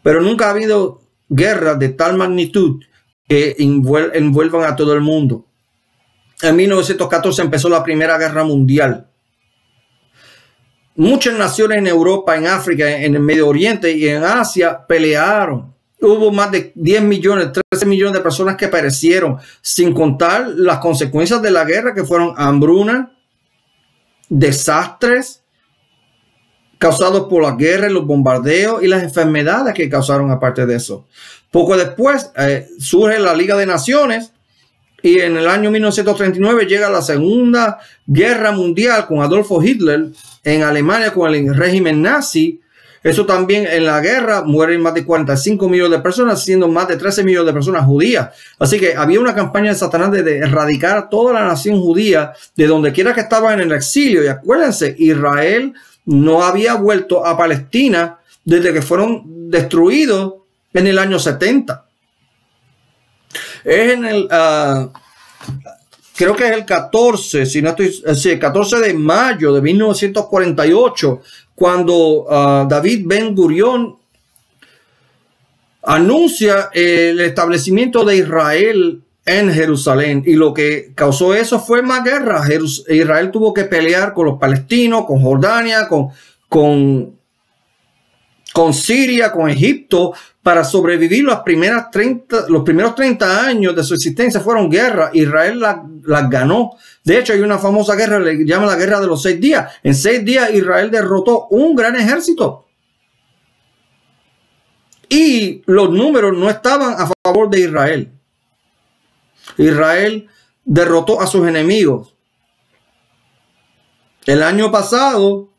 Pero nunca ha habido guerras de tal magnitud que envuelvan a todo el mundo. En 1914 empezó la Primera Guerra Mundial. Muchas naciones en Europa, en África, en el Medio Oriente y en Asia pelearon. Hubo más de 10 millones, 13 millones de personas que perecieron, sin contar las consecuencias de la guerra, que fueron hambruna, desastres causados por la guerra, los bombardeos y las enfermedades que causaron aparte de eso. Poco después surge la Liga de Naciones y en el año 1939 llega la Segunda Guerra Mundial con Adolfo Hitler en Alemania con el régimen nazi, Eso también en la guerra mueren más de 45 millones de personas, siendo más de 13 millones de personas judías. Así que había una campaña de Satanás de erradicar a toda la nación judía de donde quiera que estaban en el exilio. Y acuérdense, Israel no había vuelto a Palestina desde que fueron destruidos en el año 70. Es en el... creo que es el 14, si no estoy, sí, el 14 de mayo de 1948, cuando David Ben Gurión anuncia el establecimiento de Israel en Jerusalén. Y lo que causó eso fue más guerra. Israel tuvo que pelear con los palestinos, con Jordania, con Siria, con Egipto, para sobrevivir los primeros 30 años de su existencia fueron guerra. Israel las ganó. De hecho, hay una famosa guerra, le llaman la guerra de los 6 días. En 6 días Israel derrotó un gran ejército. Y los números no estaban a favor de Israel. Israel derrotó a sus enemigos. El año pasado,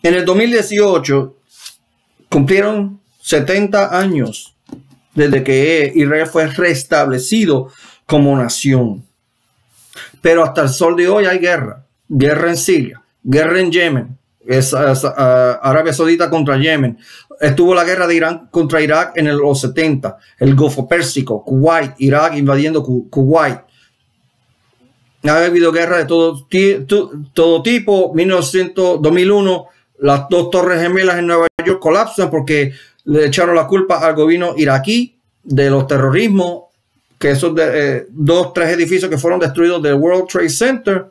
en el 2018, cumplieron 70 años desde que Israel fue restablecido como nación. Pero hasta el sol de hoy hay guerra. Guerra en Siria, guerra en Yemen, Arabia Saudita contra Yemen. Estuvo la guerra de Irán contra Irak en los 70. El Golfo Pérsico, Kuwait, Irak invadiendo Kuwait. Ha habido guerra de todo tipo. 2001. Las 2 torres gemelas en Nueva York colapsan porque le echaron la culpa al gobierno iraquí de los terrorismos, que esos 3 edificios que fueron destruidos del World Trade Center.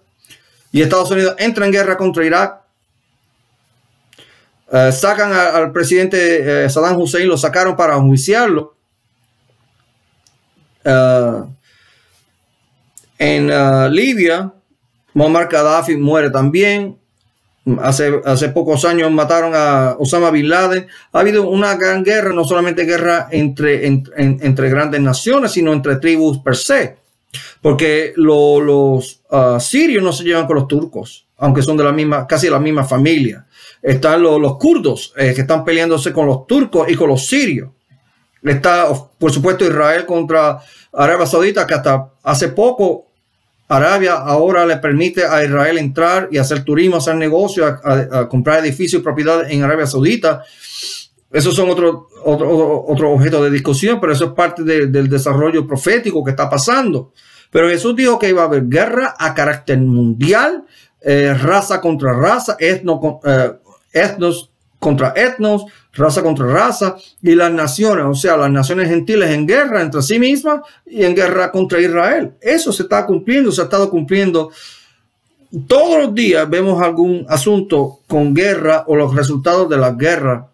Y Estados Unidos entra en guerra contra Irak. Sacan al presidente Saddam Hussein, lo sacaron para enjuiciarlo. En Libia, Muammar Gaddafi muere también. Hace pocos años mataron a Osama Bin Laden. Ha habido una gran guerra, no solamente guerra entre grandes naciones, sino entre tribus per se. Porque los sirios no se llevan con los turcos, aunque son de casi la misma familia. Están los kurdos que están peleándose con los turcos y con los sirios. Está, por supuesto, Israel contra Arabia Saudita, que hasta hace poco Arabia ahora le permite a Israel entrar y hacer turismo, hacer negocio, a comprar edificios y propiedades en Arabia Saudita. Esos son otro objeto de discusión, pero eso es parte del desarrollo profético que está pasando. Pero Jesús dijo que iba a haber guerra a carácter mundial, raza contra raza, etnos contra etnos, raza contra raza, y las naciones, o sea, las naciones gentiles en guerra entre sí mismas y en guerra contra Israel. Eso se está cumpliendo, se ha estado cumpliendo. Todos los días vemos algún asunto con guerra o los resultados de la guerra.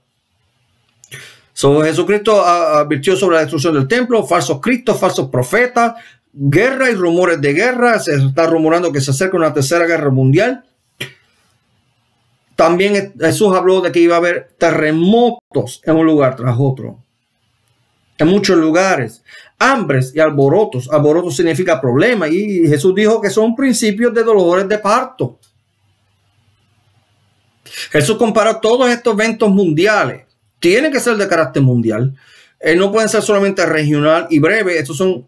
Jesucristo advirtió sobre la destrucción del templo, falsos cristos, falsos profetas, guerra y rumores de guerra. Se está rumorando que se acerca una tercera guerra mundial. También Jesús habló de que iba a haber terremotos en un lugar tras otro. En muchos lugares. Hambres y alborotos. Alborotos significa problema. Y Jesús dijo que son principios de dolores de parto. Jesús comparó todos estos eventos mundiales. Tienen que ser de carácter mundial. No pueden ser solamente regional y breve. Estos son...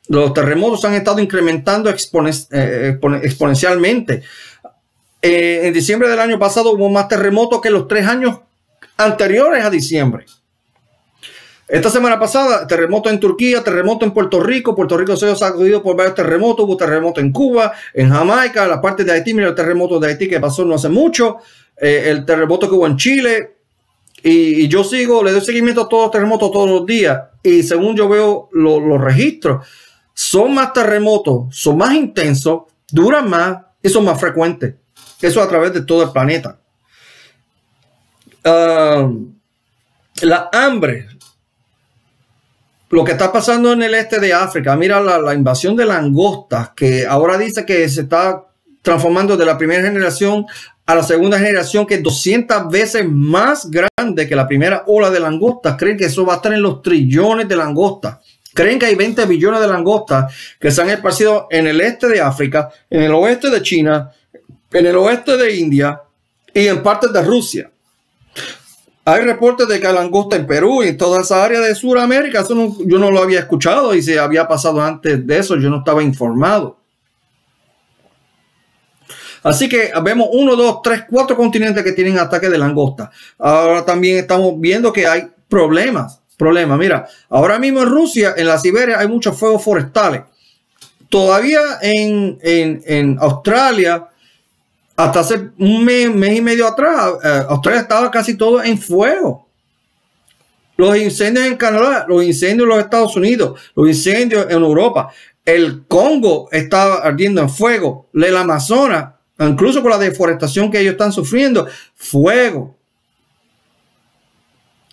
los terremotos han estado incrementando exponencialmente. En diciembre del año pasado hubo más terremotos que los 3 años anteriores a diciembre. Esta semana pasada, terremoto en Turquía, terremoto en Puerto Rico. Puerto Rico se ha sacudido por varios terremotos. Hubo terremoto en Cuba, en Jamaica, la parte de Haití. Mira el terremoto de Haití que pasó no hace mucho. El terremoto que hubo en Chile. Y yo le doy seguimiento a todos los terremotos todos los días. Y según yo veo los registros, son más terremotos, son más intensos, duran más y son más frecuentes. Eso a través de todo el planeta. La hambre. Lo que está pasando en el este de África. Mira la invasión de langostas, que ahora dice que se está transformando de la primera generación a la segunda generación, que es 200 veces más grande que la primera ola de langostas. Creen que eso va a estar en los trillones de langostas. Creen que hay 20 billones de langostas que se han esparcido en el este de África, en el oeste de China, en el oeste de India y en partes de Rusia. Hay reportes de que hay langosta en Perú y en toda esa área de Sudamérica. Eso no, yo no lo había escuchado, y si había pasado antes de eso, yo no estaba informado. Así que vemos 1, 2, 3, 4 continentes que tienen ataques de langosta. Ahora también estamos viendo que hay problemas. Mira, ahora mismo en Rusia, en la Siberia, hay muchos fuegos forestales. Todavía en Australia, hasta hace un mes y medio atrás, Australia estaba casi todo en fuego. Los incendios en Canadá, los incendios en los Estados Unidos, los incendios en Europa. El Congo estaba ardiendo en fuego. El Amazonas, incluso con la deforestación que ellos están sufriendo, fuego.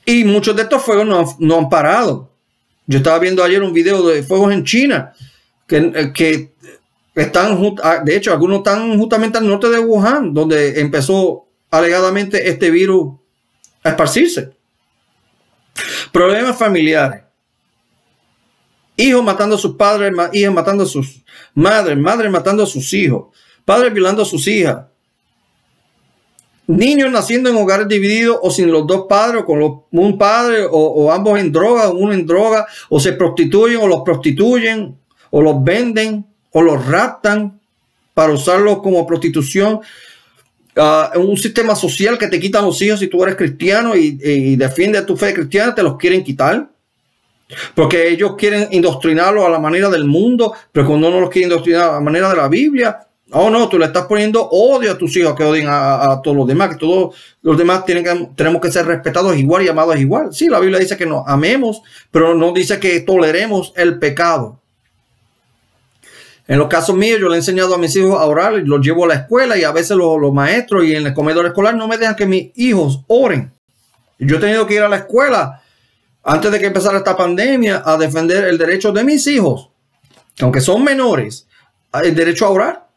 Y muchos de estos fuegos no han parado. Yo estaba viendo ayer un video de fuegos en China que están, de hecho, algunos están justamente al norte de Wuhan, donde empezó alegadamente este virus a esparcirse. Problemas familiares. Hijos matando a sus padres, hijas matando a sus madres, madres matando a sus hijos, padres violando a sus hijas. Niños naciendo en hogares divididos o sin los dos padres, o con un padre, o ambos en droga, o uno en droga, o se prostituyen, o los prostituyen, o los venden, o los raptan para usarlos como prostitución. Un sistema social que te quitan los hijos si tú eres cristiano y defiendes tu fe cristiana, te los quieren quitar. Porque ellos quieren indoctrinarlos a la manera del mundo, pero cuando no los quieren indoctrinar a la manera de la Biblia, oh no, tú le estás poniendo odio a tus hijos, que odien a todos los demás, que todos los demás tenemos que ser respetados igual y amados igual. Sí, la Biblia dice que nos amemos, pero no dice que toleremos el pecado. En los casos míos, yo le he enseñado a mis hijos a orar, los llevo a la escuela y a veces los maestros y en el comedor escolar no me dejan que mis hijos oren. Yo he tenido que ir a la escuela antes de que empezara esta pandemia a defender el derecho de mis hijos, aunque son menores, el derecho a orar.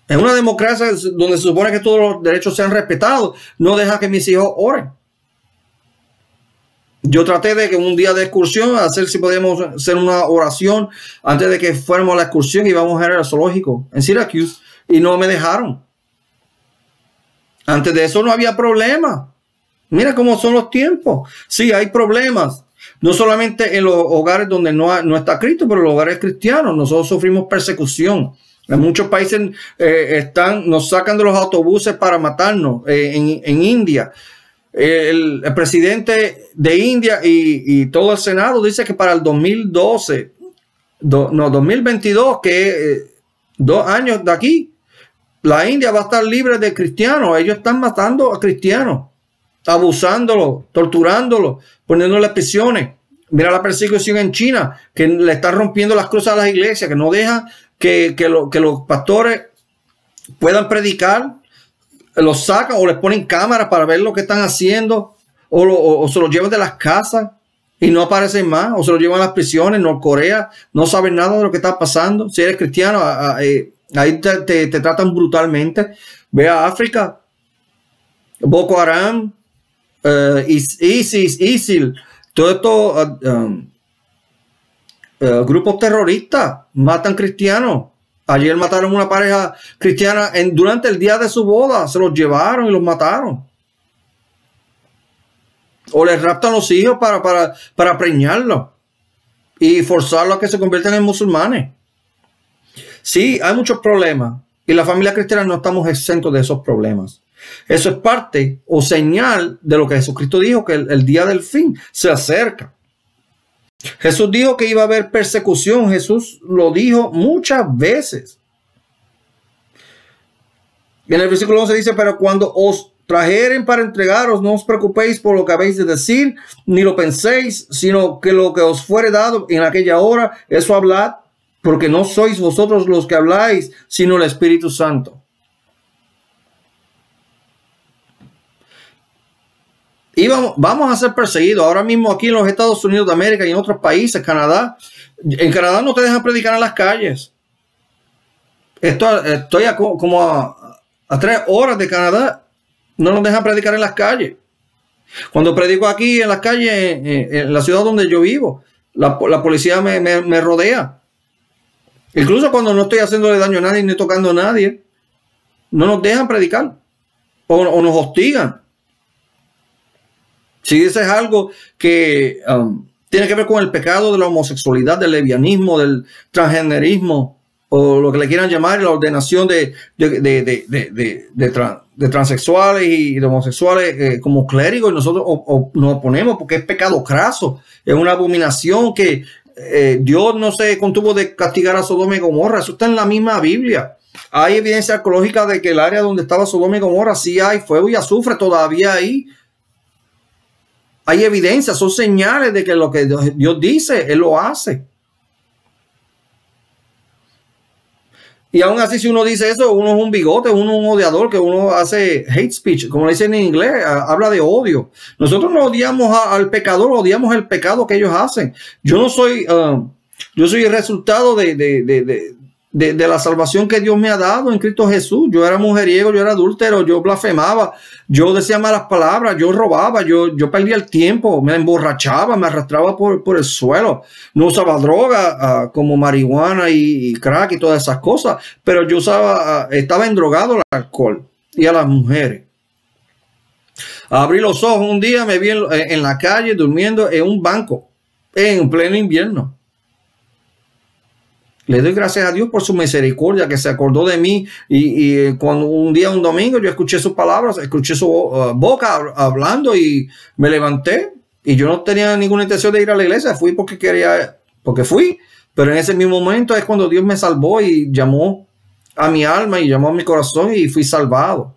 En una democracia donde se supone que todos los derechos sean respetados, no deja que mis hijos oren. Yo traté de que un día de excursión, hacer si podíamos hacer una oración antes de que fuéramos a la excursión y íbamos a ir al zoológico en Syracuse, y no me dejaron. Antes de eso no había problema. Mira cómo son los tiempos. Sí, hay problemas. No solamente en los hogares donde no está Cristo, pero en los hogares cristianos. Nosotros sufrimos persecución. En muchos países nos sacan de los autobuses para matarnos. En India, el presidente de India y todo el Senado dice que para el 2022, que 2 años de aquí, la India va a estar libre de cristianos. Ellos están matando a cristianos, abusándolos, torturándolos, poniéndoles prisiones. Mira la persecución en China, que le están rompiendo las cruces a las iglesias, que no dejan que los pastores puedan predicar. Los sacan o les ponen cámaras para ver lo que están haciendo, o se los llevan de las casas y no aparecen más, o se los llevan a las prisiones. Norcorea no saben nada de lo que está pasando. Si eres cristiano, ahí te tratan brutalmente. Ve a África, Boko Haram, ISIL, todos estos grupos terroristas matan cristianos. Ayer mataron una pareja cristiana durante el día de su boda. Se los llevaron y los mataron. O les raptan los hijos para preñarlos y forzarlos a que se conviertan en musulmanes. Sí, hay muchos problemas. Y la familia cristiana no estamos exentos de esos problemas. Eso es parte o señal de lo que Jesucristo dijo, que el día del fin se acerca. Jesús dijo que iba a haber persecución. Jesús lo dijo muchas veces. Y en el versículo 11 dice: pero cuando os trajeren para entregaros, no os preocupéis por lo que habéis de decir, ni lo penséis, sino que lo que os fuere dado en aquella hora, eso hablad, porque no sois vosotros los que habláis, sino el Espíritu Santo. Y vamos a ser perseguidos. Ahora mismo aquí en los Estados Unidos de América y en otros países, Canadá. En Canadá no te dejan predicar en las calles. Estoy como a 3 horas de Canadá. No nos dejan predicar en las calles. Cuando predico aquí en las calles, en la ciudad donde yo vivo, la policía me rodea. Incluso cuando no estoy haciéndole daño a nadie ni tocando a nadie. no nos dejan predicar o nos hostigan. Si eso es algo que tiene que ver con el pecado de la homosexualidad, del lesbianismo, del transgenerismo, o lo que le quieran llamar, la ordenación de transexuales y de homosexuales como clérigos, y nosotros nos oponemos porque es pecado craso, es una abominación que Dios no se contuvo de castigar a Sodoma y Gomorra. Eso está en la misma Biblia. Hay evidencia arqueológica de que el área donde estaba Sodoma y Gomorra sí hay fuego y azufre todavía ahí. Hay evidencia, son señales de que lo que Dios dice, Él lo hace. Y aún así, si uno dice eso, uno es un bigote, uno es un odiador, que uno hace hate speech, como le dicen en inglés, habla de odio. Nosotros no odiamos al pecador, odiamos el pecado que ellos hacen. Yo no soy, yo soy el resultado de la salvación que Dios me ha dado en Cristo Jesús. Yo era mujeriego, yo era adúltero, yo blasfemaba, yo decía malas palabras, yo robaba, yo perdía el tiempo, me emborrachaba, me arrastraba por el suelo, no usaba droga como marihuana y crack y todas esas cosas, pero yo estaba endrogado al alcohol y a las mujeres. Abrí los ojos un día, me vi en la calle durmiendo en un banco en pleno invierno. Le doy gracias a Dios por su misericordia, que se acordó de mí, y cuando un domingo, yo escuché sus palabras, escuché su boca hablando y me levanté, y yo no tenía ninguna intención de ir a la iglesia, fui porque fui, pero en ese mismo momento es cuando Dios me salvó y llamó a mi alma y llamó a mi corazón y fui salvado.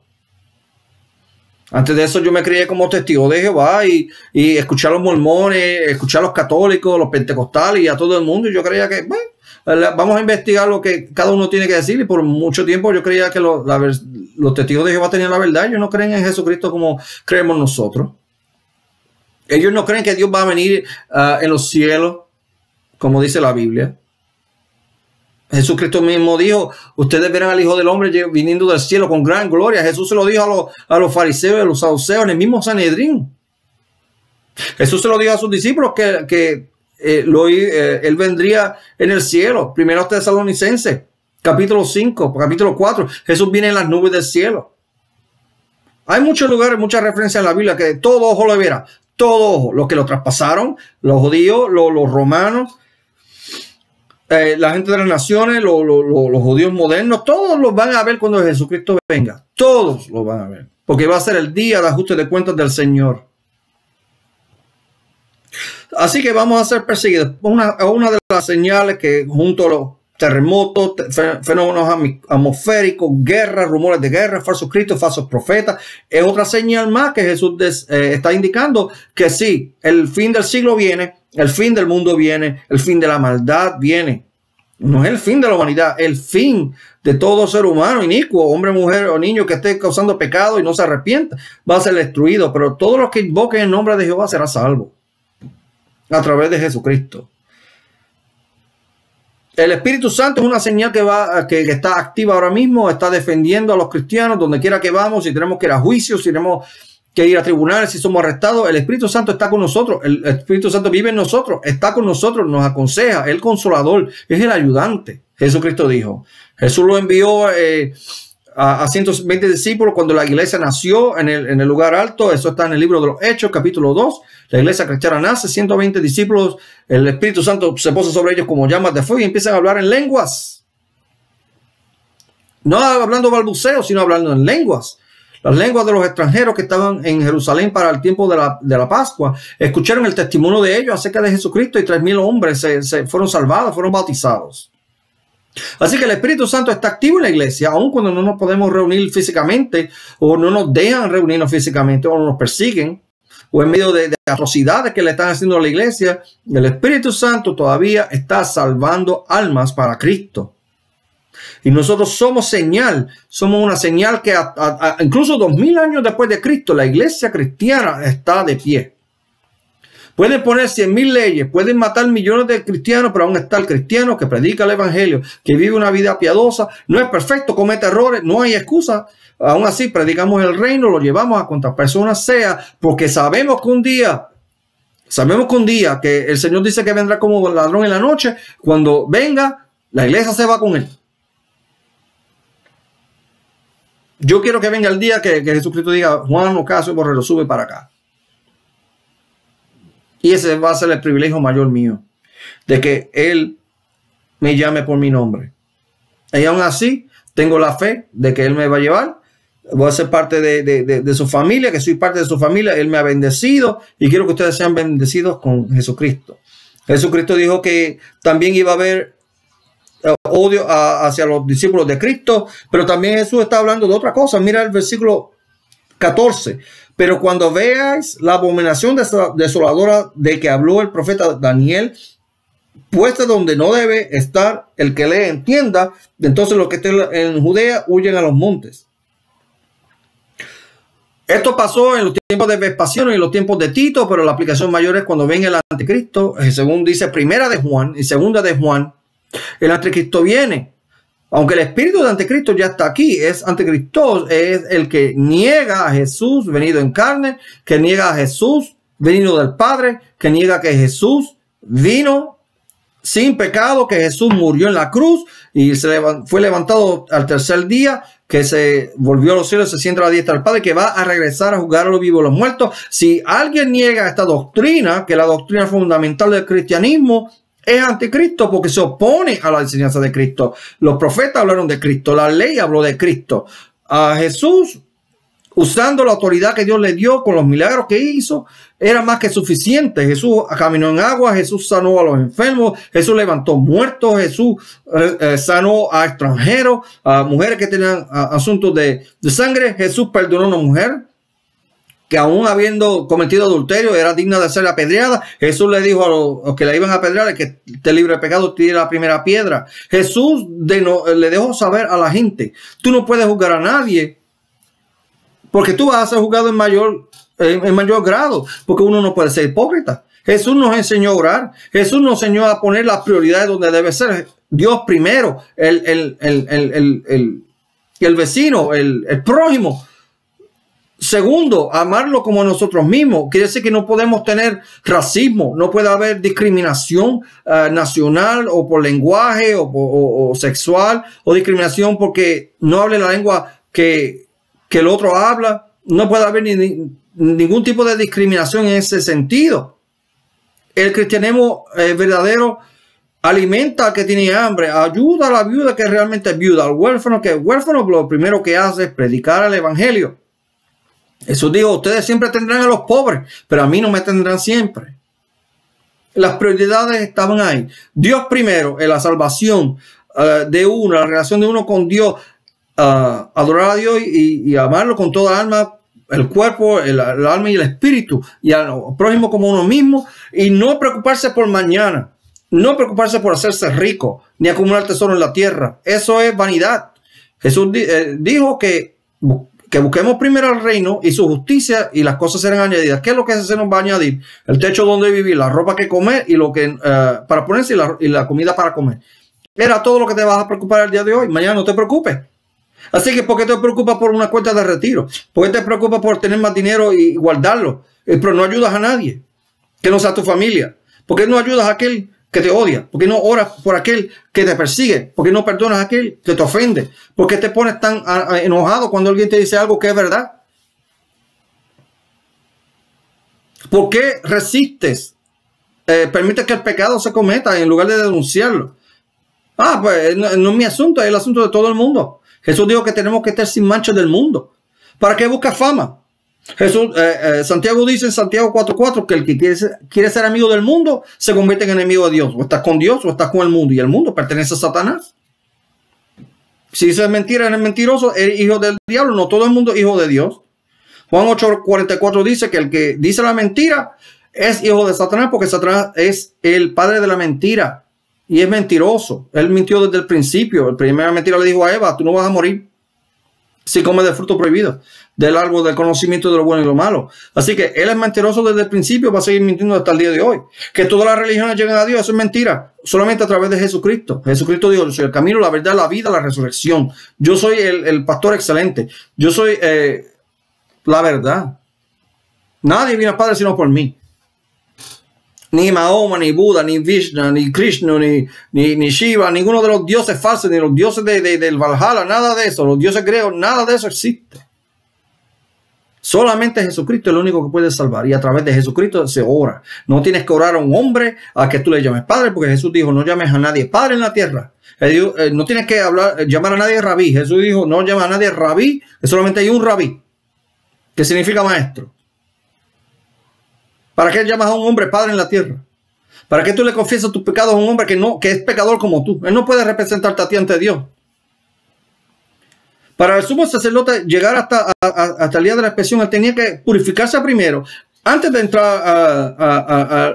Antes de eso yo me crié como testigo de Jehová y escuché a los mormones, escuché a los católicos, los pentecostales y a todo el mundo, y yo creía que, bueno, vamos a investigar lo que cada uno tiene que decir, y por mucho tiempo yo creía que los testigos de Jehová tenían la verdad. Ellos no creen en Jesucristo como creemos nosotros. Ellos no creen que Dios va a venir en los cielos, como dice la Biblia. Jesucristo mismo dijo, ustedes verán al Hijo del Hombre viniendo del cielo con gran gloria. Jesús se lo dijo a los fariseos y a los saduceos en el mismo Sanedrín. Jesús se lo dijo a sus discípulos que él vendría en el cielo. Primero Tesalonicenses, capítulo 5, capítulo 4. Jesús viene en las nubes del cielo. Hay muchos lugares, muchas referencias en la Biblia que todo ojo lo verá. Todo ojo. Los que lo traspasaron, los judíos, los romanos, la gente de las naciones, los judíos modernos, todos los van a ver cuando Jesucristo venga. Todos los van a ver. Porque va a ser el día de ajuste de cuentas del Señor. Así que vamos a ser perseguidos. Una de las señales que junto a los terremotos, fenómenos atmosféricos, guerras, rumores de guerra, falsos cristos, falsos profetas, es otra señal más que Jesús está indicando que sí, el fin del siglo viene, el fin del mundo viene, el fin de la maldad viene. No es el fin de la humanidad, el fin de todo ser humano inicuo, hombre, mujer o niño que esté causando pecado y no se arrepienta, va a ser destruido, pero todos los que invoquen el nombre de Jehová será salvo a través de Jesucristo. El Espíritu Santo es una señal que está activa ahora mismo, está defendiendo a los cristianos donde quiera que vamos, si tenemos que ir a juicio, si tenemos que ir a tribunales, si somos arrestados. El Espíritu Santo está con nosotros, el Espíritu Santo vive en nosotros, está con nosotros, nos aconseja, el consolador, es el ayudante. Jesucristo dijo, Jesús lo envió a 120 discípulos cuando la iglesia nació en el lugar alto. Eso está en el libro de los Hechos, capítulo 2. La iglesia cristiana nace, 120 discípulos, el Espíritu Santo se posa sobre ellos como llamas de fuego y empiezan a hablar en lenguas. No hablando balbuceos, sino hablando en lenguas. Las lenguas de los extranjeros que estaban en Jerusalén para el tiempo de la Pascua. Escucharon el testimonio de ellos acerca de Jesucristo y 3,000 hombres se fueron salvados, fueron bautizados. Así que el Espíritu Santo está activo en la iglesia, aun cuando no nos podemos reunir físicamente, o no nos dejan reunirnos físicamente, o nos persiguen, o en medio de atrocidades que le están haciendo a la iglesia. El Espíritu Santo todavía está salvando almas para Cristo. Y nosotros somos una señal que incluso 2000 años después de Cristo, la iglesia cristiana está de pie. Pueden poner 100,000 leyes, pueden matar millones de cristianos, pero aún está el cristiano que predica el evangelio, que vive una vida piadosa, no es perfecto, comete errores, no hay excusa. Aún así predicamos el reino, lo llevamos a cuantas personas sea, porque sabemos que un día que el Señor dice que vendrá como ladrón en la noche. Cuando venga, la iglesia se va con él. Yo quiero que venga el día que Jesucristo diga, Juan Ocasio Borrero, sube para acá. Y ese va a ser el privilegio mayor mío, de que Él me llame por mi nombre. Y aún así, tengo la fe de que Él me va a llevar. Voy a ser parte de su familia, que soy parte de su familia. Él me ha bendecido y quiero que ustedes sean bendecidos con Jesucristo. Jesucristo dijo que también iba a haber odio hacia los discípulos de Cristo, pero también Jesús está hablando de otra cosa. Mira el versículo 14. Pero cuando veáis la abominación desoladora de que habló el profeta Daniel, puesta donde no debe estar, el que lee entienda, entonces los que estén en Judea huyen a los montes. Esto pasó en los tiempos de Vespasiano y en los tiempos de Tito, pero la aplicación mayor es cuando venga el anticristo. Según dice primera de Juan y segunda de Juan, el anticristo viene. Aunque el espíritu de anticristo ya está aquí, es anticristo, es el que niega a Jesús venido en carne, que niega a Jesús venido del Padre, que niega que Jesús vino sin pecado, que Jesús murió en la cruz y fue levantado al tercer día, que se volvió a los cielos, se sienta a la diestra del Padre, que va a regresar a juzgar a los vivos y los muertos. Si alguien niega esta doctrina, que es la doctrina fundamental del cristianismo, es anticristo porque se opone a la enseñanza de Cristo. Los profetas hablaron de Cristo, la ley habló de Cristo. A Jesús, usando la autoridad que Dios le dio con los milagros que hizo, era más que suficiente. Jesús caminó en agua, Jesús sanó a los enfermos, Jesús levantó muertos, Jesús sanó a extranjeros, a mujeres que tenían asuntos de sangre. Jesús perdonó a una mujer que aún habiendo cometido adulterio era digna de ser apedreada. Jesús le dijo a los que la iban a apedrear, el que esté libre de pecado tire la primera piedra. Jesús le dejó saber a la gente, tú no puedes juzgar a nadie porque tú vas a ser juzgado en mayor grado, porque uno no puede ser hipócrita. Jesús nos enseñó a orar, Jesús nos enseñó a poner las prioridades donde debe ser. Dios primero, el vecino, el prójimo. Segundo, amarlo como nosotros mismos. Quiere decir que no podemos tener racismo, no puede haber discriminación nacional o por lenguaje o sexual, o discriminación porque no hable la lengua que el otro habla. No puede haber ningún tipo de discriminación en ese sentido. El cristianismo verdadero alimenta al que tiene hambre, ayuda a la viuda que realmente es viuda, al huérfano que es huérfano, lo primero que hace es predicar el evangelio. Jesús dijo, ustedes siempre tendrán a los pobres, pero a mí no me tendrán siempre. Las prioridades estaban ahí. Dios primero, en la salvación de uno, la relación de uno con Dios, adorar a Dios y amarlo con toda alma, el cuerpo, el alma y el espíritu, y al prójimo como uno mismo, y no preocuparse por mañana, no preocuparse por hacerse rico, ni acumular tesoro en la tierra. Eso es vanidad. Jesús dijo que busquemos primero el reino y su justicia y las cosas serán añadidas. ¿Qué es lo que se nos va a añadir? El techo donde vivir, la ropa que comer y lo que para ponerse y la comida para comer. Era todo lo que te vas a preocupar el día de hoy. Mañana no te preocupes. Así que ¿por qué te preocupas por una cuenta de retiro? ¿Por qué te preocupas por tener más dinero y guardarlo? Pero no ayudas a nadie que no sea tu familia. ¿Por qué no ayudas a aquel que te odia? ¿Por qué no oras por aquel que te persigue? ¿Por qué no perdonas a aquel que te ofende? ¿Por qué te pones tan enojado cuando alguien te dice algo que es verdad? ¿Por qué resistes? Permite que el pecado se cometa en lugar de denunciarlo. Pues no es mi asunto, es el asunto de todo el mundo. Jesús dijo que tenemos que estar sin mancha del mundo. ¿Para qué buscas fama? Santiago dice en Santiago 4:4 que el que quiere ser amigo del mundo se convierte en enemigo de Dios. O estás con Dios o estás con el mundo. Y el mundo pertenece a Satanás. Si dices mentira, eres mentiroso, eres hijo del diablo. No todo el mundo es hijo de Dios. Juan 8:44 dice que el que dice la mentira es hijo de Satanás, porque Satanás es el padre de la mentira. Y es mentiroso. Él mintió desde el principio. La primera mentira le dijo a Eva, tú no vas a morir si comes del fruto prohibido, del árbol del conocimiento de lo bueno y lo malo. Así que él es mentiroso desde el principio, va a seguir mintiendo hasta el día de hoy. Que todas las religiones lleguen a Dios, eso es mentira. Solamente a través de Jesucristo. Jesucristo dijo, yo soy el camino, la verdad, la vida, la resurrección. Yo soy el pastor excelente. Yo soy la verdad. Nadie viene al Padre sino por mí. Ni Mahoma, ni Buda, ni Vishnu, ni Krishna, ni Shiva, ninguno de los dioses falsos, ni los dioses del Valhalla, nada de eso, los dioses griegos, nada de eso existe. Solamente Jesucristo es el único que puede salvar, y a través de Jesucristo se ora. No tienes que orar a un hombre a que tú le llames padre, porque Jesús dijo, no llames a nadie padre en la tierra. No tienes que llamar a nadie rabí. Jesús dijo, no llames a nadie rabí, que solamente hay un rabí, que significa maestro. ¿Para qué llamas a un hombre padre en la tierra? ¿Para qué tú le confiesas tus pecados a un hombre que es pecador como tú? Él no puede representarte a ti ante Dios. Para el sumo sacerdote llegar hasta el día de la expiación, él tenía que purificarse primero. Antes de entrar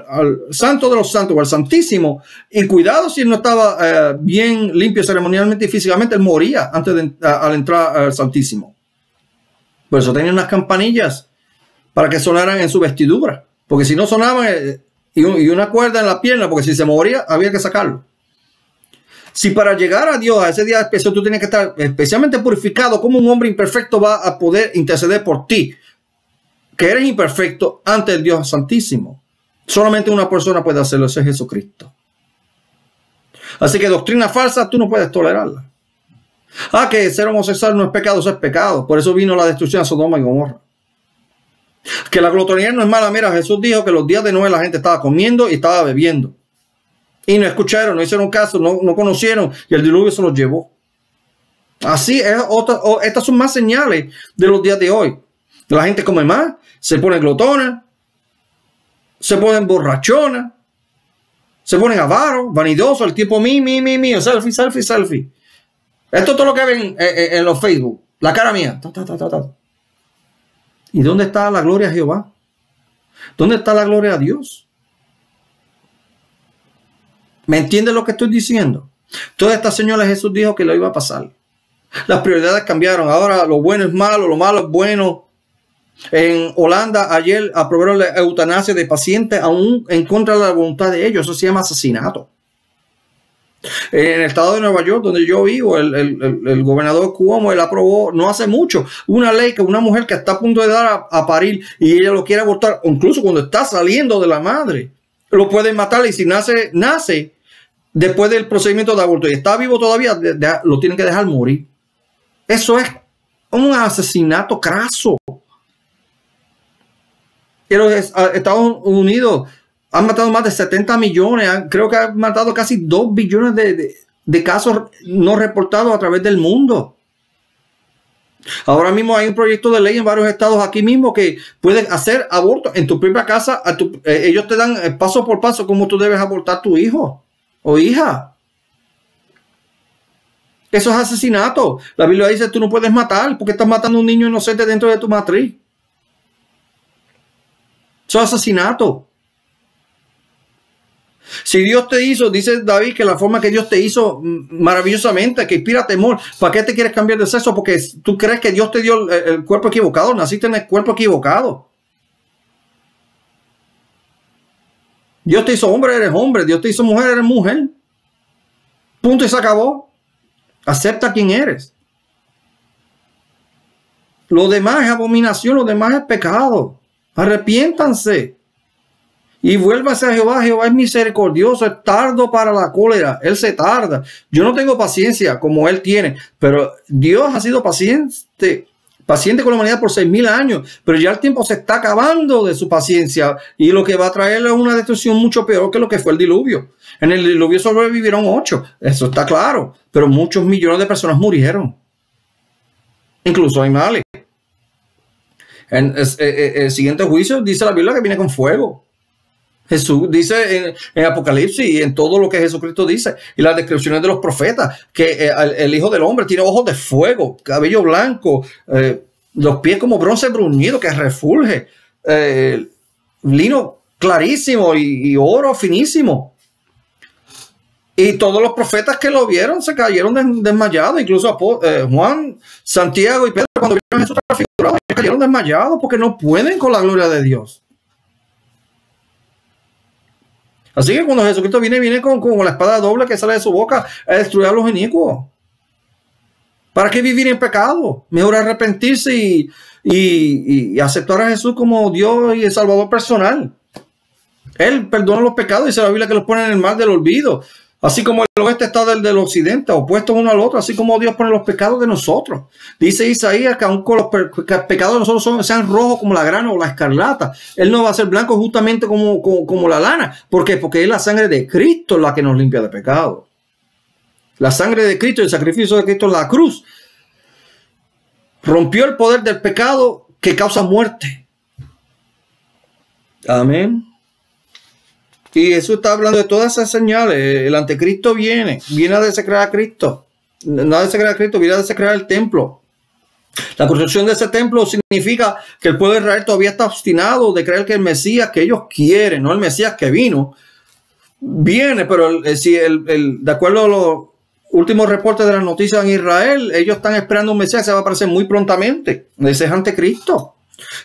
al santo de los santos o al santísimo, y cuidado si él no estaba bien limpio ceremonialmente y físicamente, él moría antes al entrar al santísimo. Por eso tenía unas campanillas para que sonaran en su vestidura. Porque si no sonaban, y una cuerda en la pierna, porque si se moría, había que sacarlo. Si para llegar a Dios a ese día especial tú tienes que estar especialmente purificado, ¿cómo un hombre imperfecto va a poder interceder por ti? Que eres imperfecto ante el Dios Santísimo. Solamente una persona puede hacerlo, ese es Jesucristo. Así que doctrina falsa tú no puedes tolerarla. Que ser homosexual no es pecado, eso es pecado. Por eso vino la destrucción de Sodoma y Gomorra. Que la glotonería no es mala. Mira, Jesús dijo que los días de Noé la gente estaba comiendo y estaba bebiendo. Y no escucharon, no hicieron caso, no conocieron, y el diluvio se los llevó. Así es, estas son más señales de los días de hoy. La gente come más, se pone glotona, se ponen borrachona, se ponen avaros, vanidosos, el tipo mío, selfie. Esto es todo lo que ven en los Facebook, la cara mía. ¿Y dónde está la gloria a Jehová? ¿Dónde está la gloria a Dios? ¿Me entiendes lo que estoy diciendo? Todas estas señales Jesús dijo que lo iba a pasar. Las prioridades cambiaron. Ahora lo bueno es malo, lo malo es bueno. En Holanda ayer aprobaron la eutanasia de pacientes aún en contra de la voluntad de ellos. Eso se llama asesinato. En el estado de Nueva York, donde yo vivo, el gobernador Cuomo, él aprobó no hace mucho una ley que una mujer que está a punto de dar a parir y ella lo quiere abortar, incluso cuando está saliendo de la madre, lo pueden matar, y si nace después del procedimiento de aborto y está vivo todavía, lo tienen que dejar morir. Eso es un asesinato craso. Y los Estados Unidos han matado más de 70 millones, creo que han matado casi 2 billones de casos no reportados a través del mundo. Ahora mismo hay un proyecto de ley en varios estados aquí mismo que puedes hacer aborto en tu propia casa. Ellos te dan paso por paso cómo tú debes abortar tu hijo o hija. Eso es asesinato. La Biblia dice tú no puedes matar porque estás matando a un niño inocente dentro de tu matriz. Eso es asesinato. Si Dios te hizo, dice David, que la forma que Dios te hizo maravillosamente, que inspira temor, ¿para qué te quieres cambiar de sexo? Porque tú crees que Dios te dio el cuerpo equivocado, naciste en el cuerpo equivocado. Dios te hizo hombre, eres hombre. Dios te hizo mujer, eres mujer. Punto y se acabó. Acepta quién eres. Lo demás es abominación, lo demás es pecado. Arrepiéntanse. Y vuélvase a Jehová. Jehová es misericordioso, es tardo para la cólera. Él se tarda. Yo no tengo paciencia como Él tiene, pero Dios ha sido paciente con la humanidad por 6.000 años. Pero ya el tiempo se está acabando de su paciencia. Y lo que va a traerle es una destrucción mucho peor que lo que fue el diluvio. En el diluvio sobrevivieron 8. Eso está claro. Pero muchos millones de personas murieron. Incluso animales. En el siguiente juicio dice la Biblia que viene con fuego. Jesús dice en Apocalipsis y en todo lo que Jesucristo dice y las descripciones de los profetas que el Hijo del Hombre tiene ojos de fuego, cabello blanco, los pies como bronce bruñido que refulge, lino clarísimo y oro finísimo. Y todos los profetas que lo vieron se cayeron desmayados, incluso Juan, Santiago y Pedro, cuando vieron a Jesús transfigurado, cayeron desmayados porque no pueden con la gloria de Dios. Así que cuando Jesucristo viene con la espada doble que sale de su boca a destruir a los inicuos. ¿Para qué vivir en pecado? Mejor arrepentirse y aceptar a Jesús como Dios y el Salvador personal. Él perdona los pecados, dice la Biblia que los pone en el mar del olvido. Así como el oeste está del occidente, opuestos uno al otro, así como Dios pone los pecados de nosotros. Dice Isaías que aunque los pecados de nosotros sean rojos como la grana o la escarlata, Él no va a ser blanco justamente como la lana. ¿Por qué? Porque es la sangre de Cristo la que nos limpia de pecado. La sangre de Cristo, el sacrificio de Cristo en la cruz, rompió el poder del pecado que causa muerte. Amén. Y Jesús está hablando de todas esas señales. El anticristo viene a desecrar a Cristo. No a desecrar a Cristo, viene a desecrar el templo. La construcción de ese templo significa que el pueblo de Israel todavía está obstinado de creer que el Mesías que ellos quieren, no el Mesías que vino, viene. Pero de acuerdo a los últimos reportes de las noticias en Israel, ellos están esperando un Mesías que se va a aparecer muy prontamente. Ese es anticristo.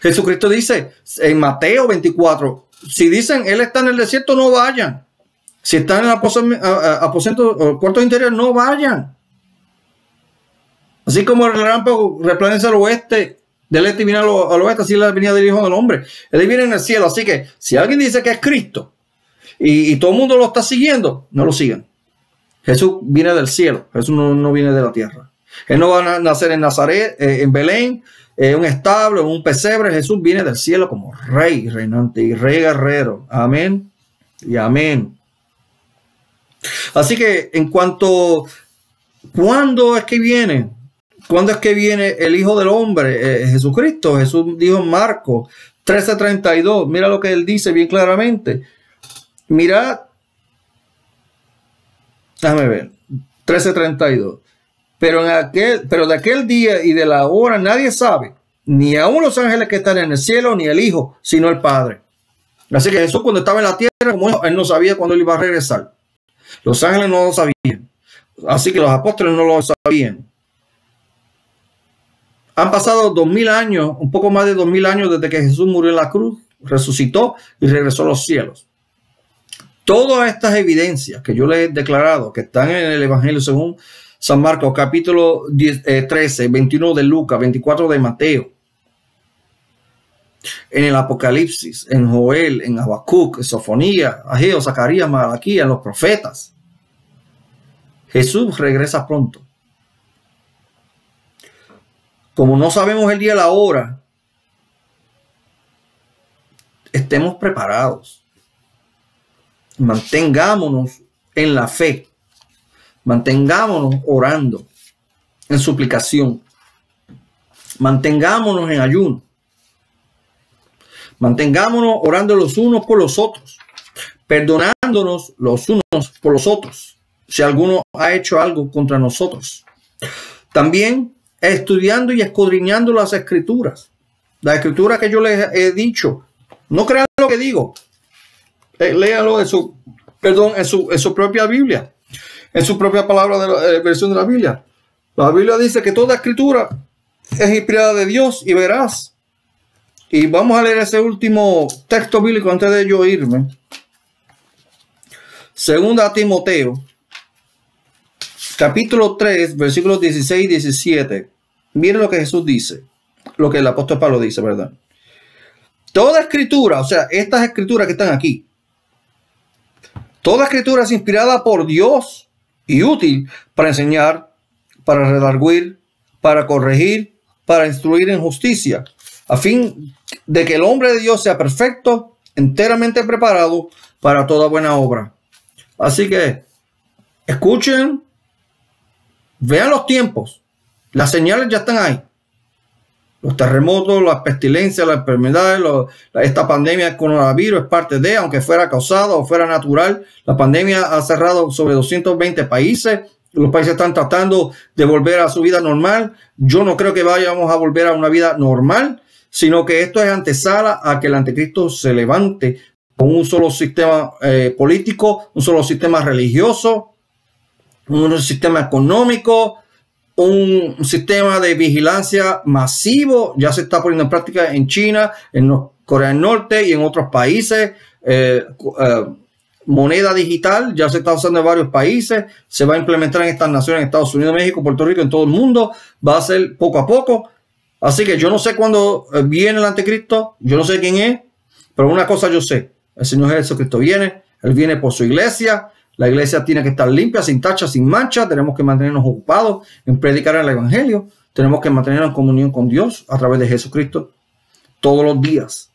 Jesucristo dice en Mateo 24, si dicen Él está en el desierto, no vayan. Si están en el aposento o cuarto interior, no vayan. Así como el relámpago resplandece al oeste, del este viene al oeste, así es la venida del Hijo del Hombre. Él viene en el cielo. Así que si alguien dice que es Cristo y todo el mundo lo está siguiendo, no lo sigan. Jesús viene del cielo. Jesús no viene de la tierra. Él no va a nacer en Nazaret, en Belén, un establo, un pesebre. Jesús viene del cielo como rey reinante y rey guerrero. Amén y amén. Así que en cuanto, ¿cuándo es que viene? ¿Cuándo es que viene el Hijo del Hombre? Jesucristo. Jesús dijo en Marcos 13:32. Mira lo que él dice bien claramente. Mirad. Déjame ver. 13:32. Pero de aquel día y de la hora nadie sabe, ni aun los ángeles que están en el cielo, ni el Hijo, sino el Padre. Así que Jesús, cuando estaba en la tierra, como él no sabía cuándo él iba a regresar. Los ángeles no lo sabían. Así que los apóstoles no lo sabían. Han pasado 2000 años, un poco más de 2000 años desde que Jesús murió en la cruz, resucitó y regresó a los cielos. Todas estas evidencias que yo les he declarado, que están en el Evangelio según San Marcos, capítulo 13, 21 de Lucas, 24 de Mateo, en el Apocalipsis, en Joel, en Habacuc, en Sofonía, Ageo, Zacarías, Malaquías, en los profetas. Jesús regresa pronto. Como no sabemos el día y la hora, estemos preparados. Mantengámonos en la fe. Mantengámonos orando en suplicación. Mantengámonos en ayuno. Mantengámonos orando los unos por los otros. Perdonándonos los unos por los otros. Si alguno ha hecho algo contra nosotros. También estudiando y escudriñando las escrituras. La escritura que yo les he dicho. No crean lo que digo. Léalo en su propia Biblia. En su propia palabra de la versión de la Biblia. La Biblia dice que toda escritura es inspirada de Dios y veraz. Y vamos a leer ese último texto bíblico antes de yo irme. Segunda Timoteo, capítulo 3, versículos 16 y 17. Miren lo que Jesús dice. Lo que el apóstol Pablo dice, ¿verdad? Toda escritura, o sea, estas escrituras que están aquí. Toda escritura es inspirada por Dios y útil para enseñar, para redarguir, para corregir, para instruir en justicia, a fin de que el hombre de Dios sea perfecto, enteramente preparado para toda buena obra. Así que escuchen, vean los tiempos, las señales ya están ahí. Los terremotos, las pestilencias, las enfermedades, esta pandemia del coronavirus es parte de, aunque fuera causada o fuera natural. La pandemia ha cerrado sobre 220 países. Los países están tratando de volver a su vida normal. Yo no creo que vayamos a volver a una vida normal, sino que esto es antesala a que el anticristo se levante con un solo sistema político, un solo sistema religioso, un sistema económico, un sistema de vigilancia masivo. Ya se está poniendo en práctica en China, en Corea del Norte y en otros países. Moneda digital ya se está usando en varios países. Se va a implementar en estas naciones, en Estados Unidos, México, Puerto Rico, en todo el mundo. Va a ser poco a poco. Así que yo no sé cuándo viene el anticristo. Yo no sé quién es. Pero una cosa yo sé. El Señor Jesucristo viene. Él viene por su iglesia. La iglesia tiene que estar limpia, sin tacha, sin mancha. Tenemos que mantenernos ocupados en predicar el evangelio. Tenemos que mantenernos en comunión con Dios a través de Jesucristo todos los días.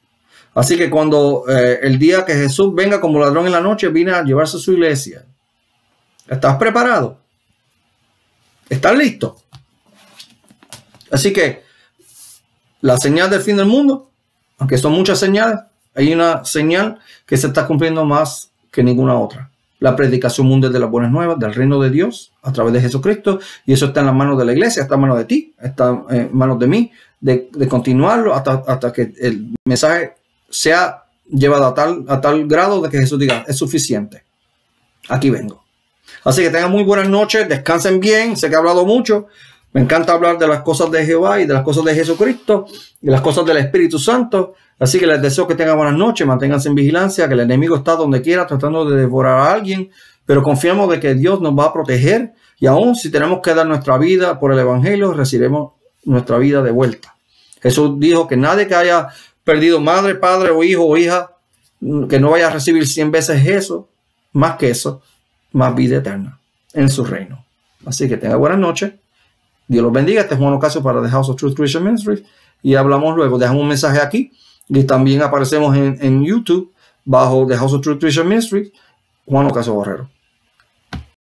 Así que cuando el día que Jesús venga como ladrón en la noche, viene a llevarse a su iglesia. ¿Estás preparado? ¿Estás listo? Así que la señal del fin del mundo, aunque son muchas señales, hay una señal que se está cumpliendo más que ninguna otra. La predicación mundial de las buenas nuevas, del reino de Dios, a través de Jesucristo. Y eso está en las manos de la iglesia, está en manos de ti, está en manos de mí, de continuarlo hasta que el mensaje sea llevado a tal grado de que Jesús diga, es suficiente. Aquí vengo. Así que tengan muy buenas noches, descansen bien. Sé que he hablado mucho. Me encanta hablar de las cosas de Jehová y de las cosas de Jesucristo y las cosas del Espíritu Santo. Así que les deseo que tengan buenas noches, manténganse en vigilancia, que el enemigo está donde quiera tratando de devorar a alguien, pero confiamos de que Dios nos va a proteger y aún si tenemos que dar nuestra vida por el Evangelio, recibiremos nuestra vida de vuelta. Jesús dijo que nadie que haya perdido madre, padre o hijo o hija, que no vaya a recibir 100 veces eso, más que eso, más vida eterna en su reino. Así que tengan buenas noches. Dios los bendiga. Este es Juan Ocasio para The House of Truth Christian Ministries. Y hablamos luego. Dejamos un mensaje aquí. Y también aparecemos en YouTube bajo The House of Truth Christian Ministries. Juan Ocasio Borrero.